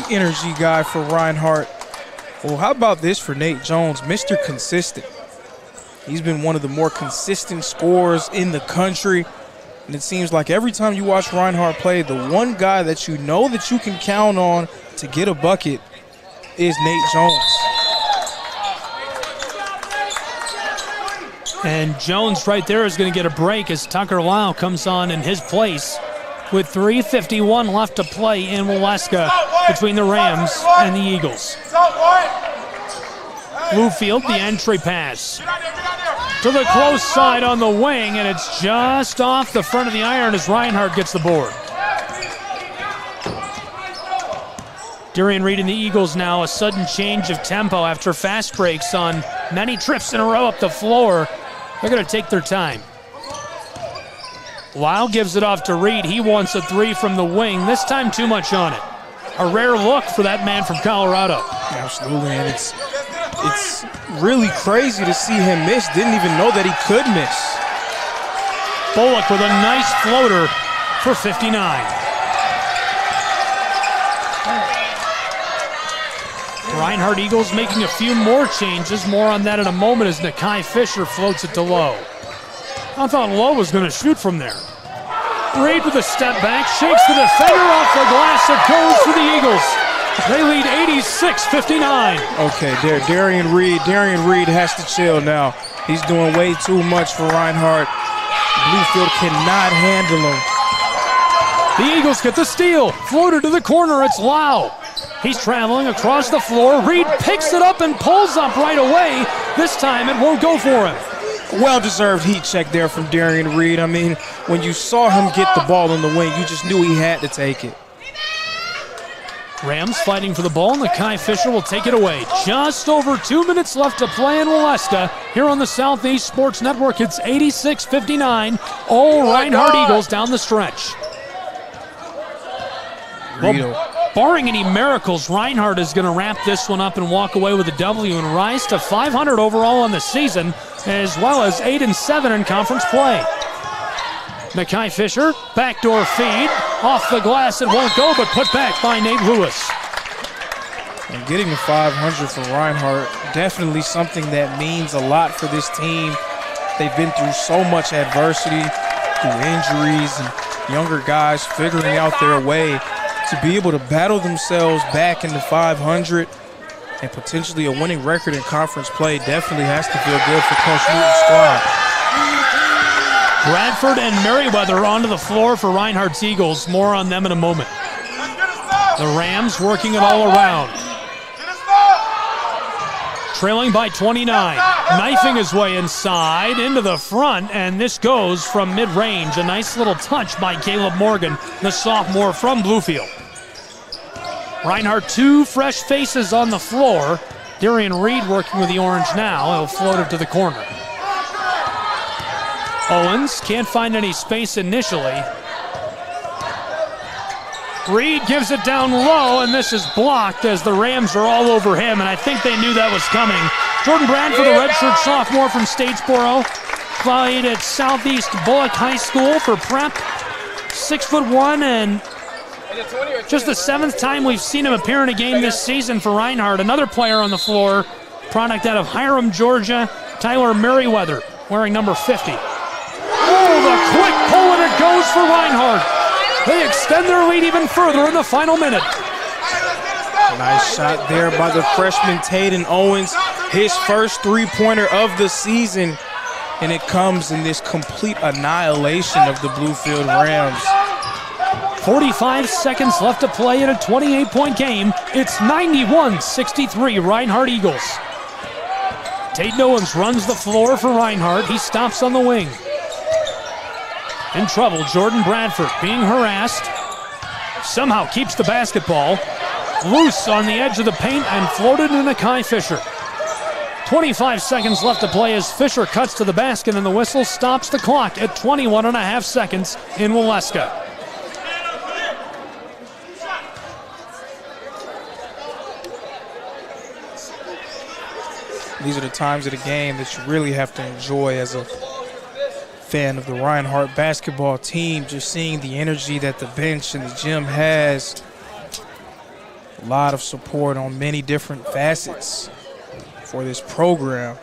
energy guy for Reinhardt. Well, how about this for Nate Jones, Mr. Consistent. He's been one of the more consistent scorers in the country. And it seems like every time you watch Reinhardt play, the one guy that you know that you can count on to get a bucket is Nate Jones. And Jones right there is going to get a break as Tucker Lau comes on in his place with 3:51 left to play in Waleska between the Rams and the Eagles. Bluefield, the entry pass to the close side on the wing, and it's just off the front of the iron as Reinhardt gets the board. Darian Reed and the Eagles now a sudden change of tempo after fast breaks on many trips in a row up the floor. They're going to take their time. Lau gives it off to Reed. He wants a three from the wing, this time too much on it. A rare look for that man from Colorado. Absolutely, and it's really crazy to see him miss. Didn't even know that he could miss. Bullock with a nice floater for 59. Reinhardt Eagles making a few more changes. More on that in a moment as Nakai Fisher floats it to low. I thought Lowe was going to shoot from there. Reed with a step back, shakes the defender off the glass. It goes for the Eagles. They lead 86-59. Okay, Darian Reed has to chill now. He's doing way too much for Reinhardt. Bluefield cannot handle him. The Eagles get the steal. Floater to the corner. It's Lau. He's traveling across the floor. Reed picks it up and pulls up right away. This time it won't go for him. Well-deserved heat check there from Darian Reed. I mean, when you saw him get the ball in the wing, you just knew he had to take it. Rams fighting for the ball, and Nakai Fisher will take it away. Just over 2 minutes left to play in Waleska. Here on the Southeast Sports Network, it's 86-59. All Reinhardt Eagles down the stretch. Well, barring any miracles, Reinhardt is going to wrap this one up and walk away with a W and rise to 500 overall on the season, as well as 8-7 in conference play. Nakai Fisher, backdoor feed, off the glass, it won't go, but put back by Nate Lewis. And getting to 500 for Reinhardt, definitely something that means a lot for this team. They've been through so much adversity, through injuries, and younger guys figuring out their way. To be able to battle themselves back into 500 and potentially a winning record in conference play definitely has to feel good for Coach Newton's squad. Bradford and Merriweather onto the floor for Reinhardt's Eagles. More on them in a moment. The Rams working it all around. Trailing by 29. Knifing his way inside into the front, and this goes from mid-range. A nice little touch by Caleb Morgan, the sophomore from Bluefield. Reinhardt, two fresh faces on the floor. Darian Reed working with the orange now. He'll float it to the corner. Owens can't find any space initially. Reed gives it down low, and this is blocked as the Rams are all over him, and I think they knew that was coming. Jordan Bradford, the redshirt sophomore from Statesboro, played at Southeast Bullock High School for prep. 6'1", and just the 7th time we've seen him appear in a game this season for Reinhardt. Another player on the floor, product out of Hiram, Georgia, Tyler Merriweather, wearing number 50. Oh, the quick pull, and it goes for Reinhardt. They extend their lead even further in the final minute. Nice shot there by the freshman Taden Owens. His first three-pointer of the season. And it comes in this complete annihilation of the Bluefield Rams. 45 seconds left to play in a 28-point game. It's 91-63 Reinhardt Eagles. Taden Owens runs the floor for Reinhardt. He stops on the wing. In trouble, Jordan Bradford being harassed. Somehow keeps the basketball. Loose on the edge of the paint and floated to Nakai Fisher. 25 seconds left to play as Fisher cuts to the basket, and the whistle stops the clock at 21.5 seconds in Waleska. These are the times of the game that you really have to enjoy as a fan of the Reinhardt basketball team, just seeing the energy that the bench and the gym has. A lot of support on many different facets for this program.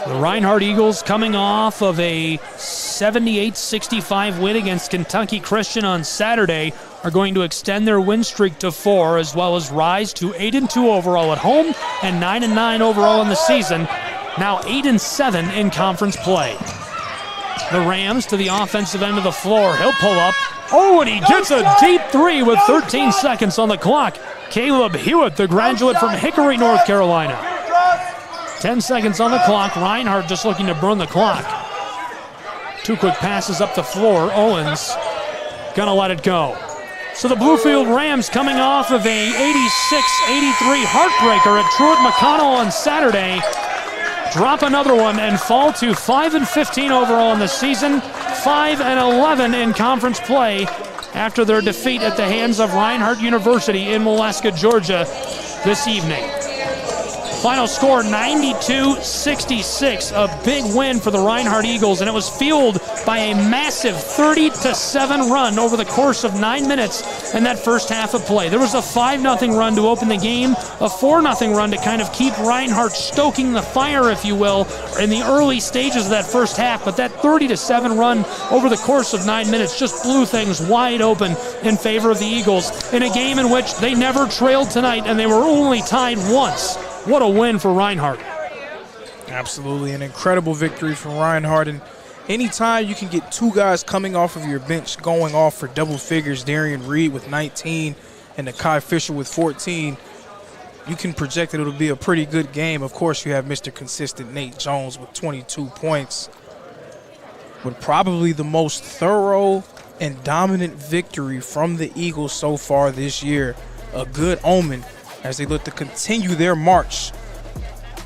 The Reinhardt Eagles coming off of a 78-65 win against Kentucky Christian on Saturday are going to extend their win streak to 4, as well as rise to 8-2 overall at home and 9-9 overall in the season. Now 8-7 in conference play. The Rams to the offensive end of the floor. He'll pull up. Oh, and he gets a deep three with 13 seconds on the clock. Caleb Hewitt, the graduate from Hickory, North Carolina. 10 seconds on the clock. Reinhardt just looking to burn the clock. Two quick passes up the floor. Owens gonna let it go. So the Bluefield Rams, coming off of a 86-83 heartbreaker at Truett McConnell on Saturday, drop another one and fall to 5-15 overall in the season, 5-11 in conference play after their defeat at the hands of Reinhardt University in Waleska, Georgia this evening. Final score 92-66, a big win for the Reinhardt Eagles, and it was fueled by a massive 30-7 run over the course of 9 minutes in that first half of play. There was a 5-0 run to open the game, a 4-0 run to kind of keep Reinhardt stoking the fire, if you will, in the early stages of that first half, but that 30-7 run over the course of 9 minutes just blew things wide open in favor of the Eagles in a game in which they never trailed tonight and they were only tied once. What a win for Reinhardt. Absolutely, an incredible victory for Reinhardt. And anytime you can get two guys coming off of your bench going off for double figures, Darian Reed with 19 and Nakai Fisher with 14, you can project that it'll be a pretty good game. Of course, you have Mr. Consistent Nate Jones with 22 points. But probably the most thorough and dominant victory from the Eagles so far this year. A good omen as they look to continue their march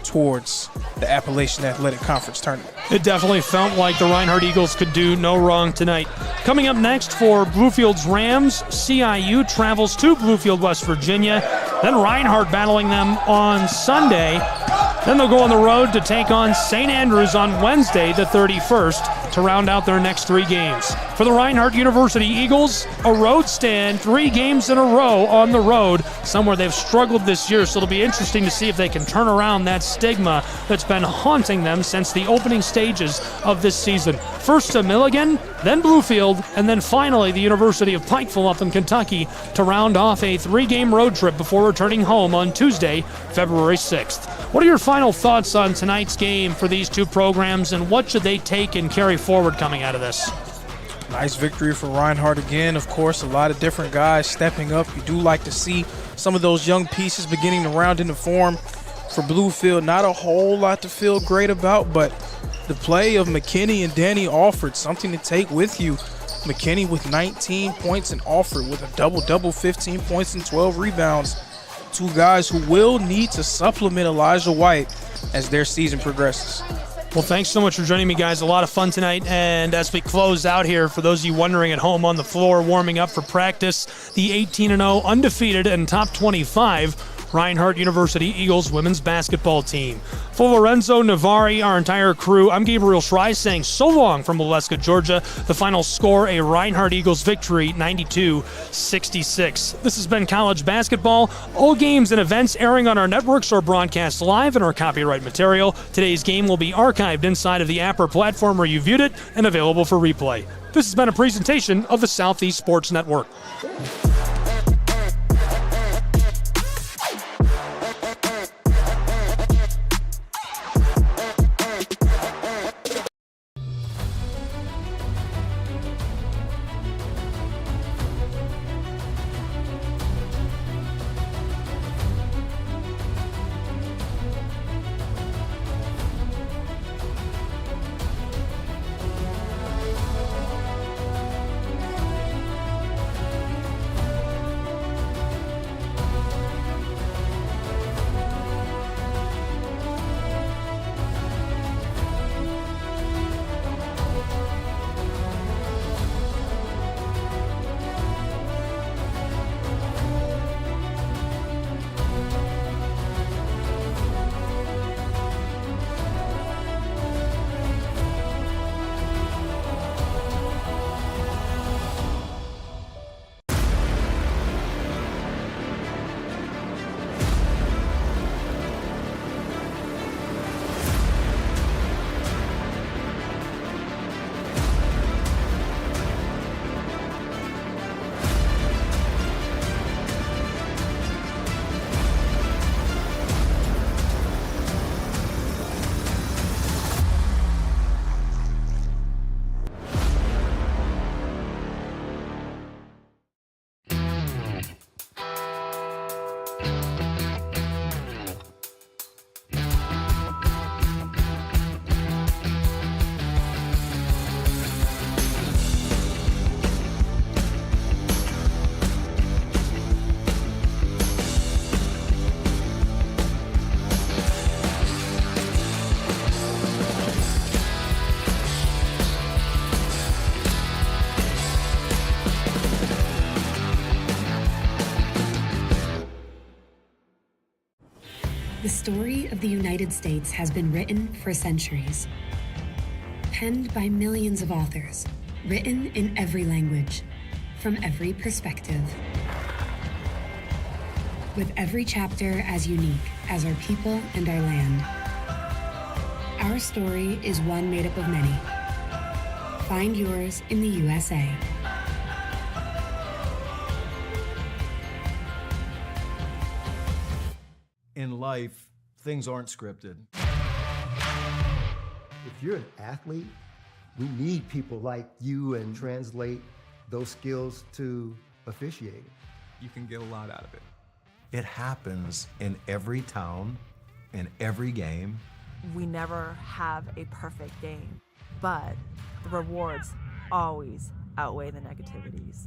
towards the Appalachian Athletic Conference tournament. It definitely felt like the Reinhardt Eagles could do no wrong tonight. Coming up next for Bluefield's Rams, CIU travels to Bluefield, West Virginia. Then Reinhardt battling them on Sunday. Then they'll go on the road to take on St. Andrews on Wednesday, the 31st, to round out their next 3 games. For the Reinhardt University Eagles, a road stand, 3 games in a row on the road, somewhere they've struggled this year, so it'll be interesting to see if they can turn around that stigma that's been haunting them since the opening stages of this season. First to Milligan, then Bluefield, and then finally the University of Pikeville up in Kentucky to round off a 3-game road trip before returning home on Tuesday, February 6th. What are your final thoughts on tonight's game for these two programs, and what should they take and carry forward coming out of this? Nice victory for Reinhardt again. Of course, a lot of different guys stepping up. You do like to see some of those young pieces beginning to round into form. For Bluefield, not a whole lot to feel great about, but the play of McKinney and Danny Alford, something to take with you. McKinney with 19 points and Alford with a double-double, 15 points and 12 rebounds. Two guys who will need to supplement Elijah White as their season progresses. Well, thanks so much for joining me, guys. A lot of fun tonight. And as we close out here, for those of you wondering at home on the floor, warming up for practice, the 18-0 undefeated and top 25 Reinhardt University Eagles women's basketball team. For Lorenzo Navari, our entire crew, I'm Gabriel Schrei saying so long from Waleska, Georgia. The final score, a Reinhardt Eagles victory, 92-66. This has been College Basketball. All games and events airing on our networks are broadcast live in our copyright material. Today's game will be archived inside of the Apper platform where you viewed it and available for replay. This has been a presentation of the Southeast Sports Network. The story of the United States has been written for centuries. Penned by millions of authors, written in every language, from every perspective. With every chapter as unique as our people and our land. Our story is one made up of many. Find yours in the USA. In life, things aren't scripted. If you're an athlete, we need people like you and translate those skills to officiating. You can get a lot out of it. It happens in every town, in every game. We never have a perfect game, but the rewards always outweigh the negativities.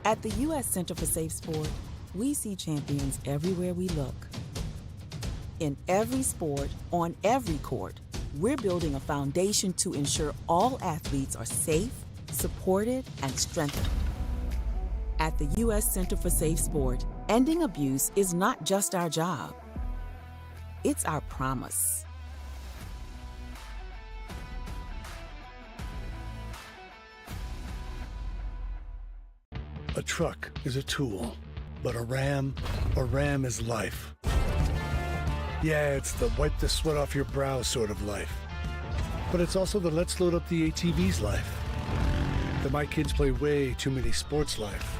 At the U.S. Center for Safe Sport, we see champions everywhere we look. In every sport, on every court, we're building a foundation to ensure all athletes are safe, supported, and strengthened. At the U.S. Center for Safe Sport, ending abuse is not just our job. It's our promise. A truck is a tool, but a ram is life. Yeah, it's the wipe the sweat off your brow sort of life. But it's also the let's load up the ATV's life. The my kids play way too many sports life.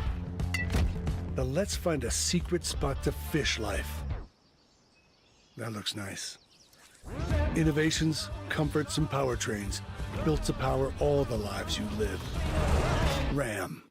The let's find a secret spot to fish life. That looks nice. Innovations, comforts, and powertrains built to power all the lives you live. Ram.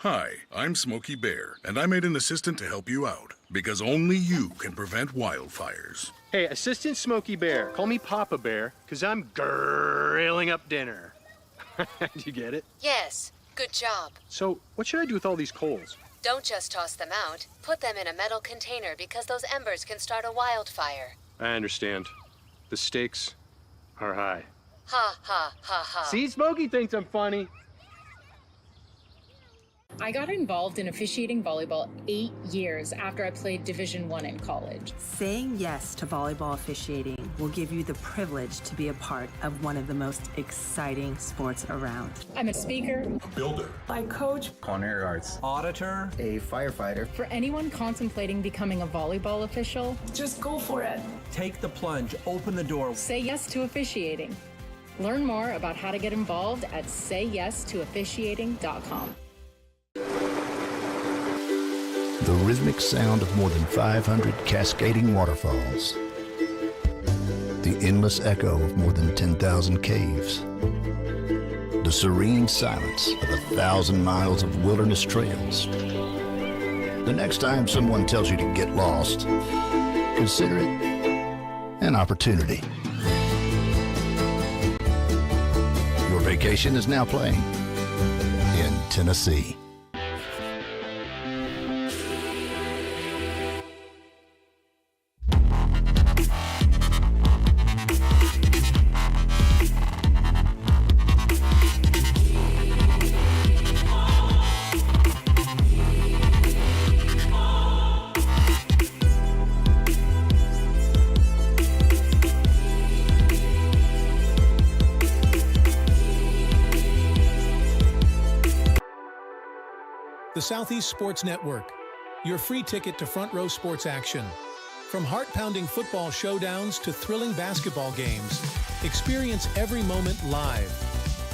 Hi, I'm Smokey Bear, and I made an assistant to help you out, because only you can prevent wildfires. Hey, Assistant Smokey Bear, call me Papa Bear, because I'm grilling up dinner. Did you get it? Yes, good job. So, what should I do with all these coals? Don't just toss them out. Put them in a metal container because those embers can start a wildfire. I understand. The stakes are high. Ha, ha, ha, ha. See, Smokey thinks I'm funny. I got involved in officiating volleyball 8 years after I played Division I in college. Saying yes to volleyball officiating will give you the privilege to be a part of one of the most exciting sports around. I'm a speaker, A builder. I coach. Culinary arts. Auditor. A firefighter. For anyone contemplating becoming a volleyball official, just go for it. Take the plunge. Open the door. Say yes to officiating. Learn more about how to get involved at sayyes2officiating.com. The rhythmic sound of more than 500 cascading waterfalls. The endless echo of more than 10,000 caves. The serene silence of 1,000 miles of wilderness trails. The next time someone tells you to get lost, consider it an opportunity. Your vacation is now playing in Tennessee. The Southeast Sports Network, your free ticket to front row sports action. From heart-pounding football showdowns to thrilling basketball games, experience every moment live,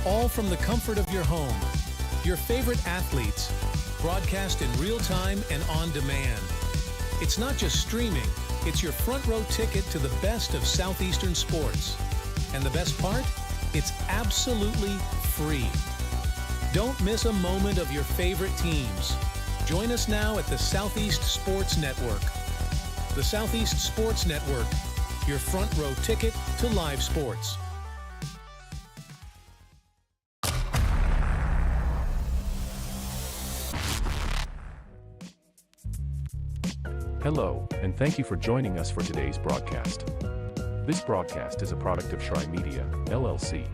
all from the comfort of your home. Your favorite athletes, broadcast in real time and on demand. It's not just streaming, it's your front row ticket to the best of Southeastern sports. And the best part? It's absolutely free. Don't miss a moment of your favorite teams. Join us now at the Southeast Sports Network. The Southeast Sports Network, your front row ticket to live sports. Hello, and thank you for joining us for today's broadcast. This broadcast is a product of Shry Media, LLC.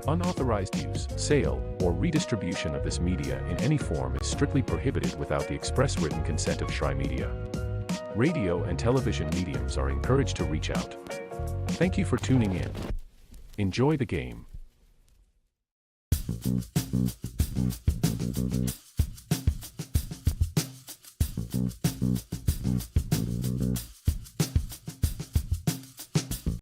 Unauthorized use, sale, or redistribution of this media in any form is strictly prohibited without the express written consent of Shry Media. Radio and television mediums are encouraged to reach out. Thank you for tuning in. Enjoy the game.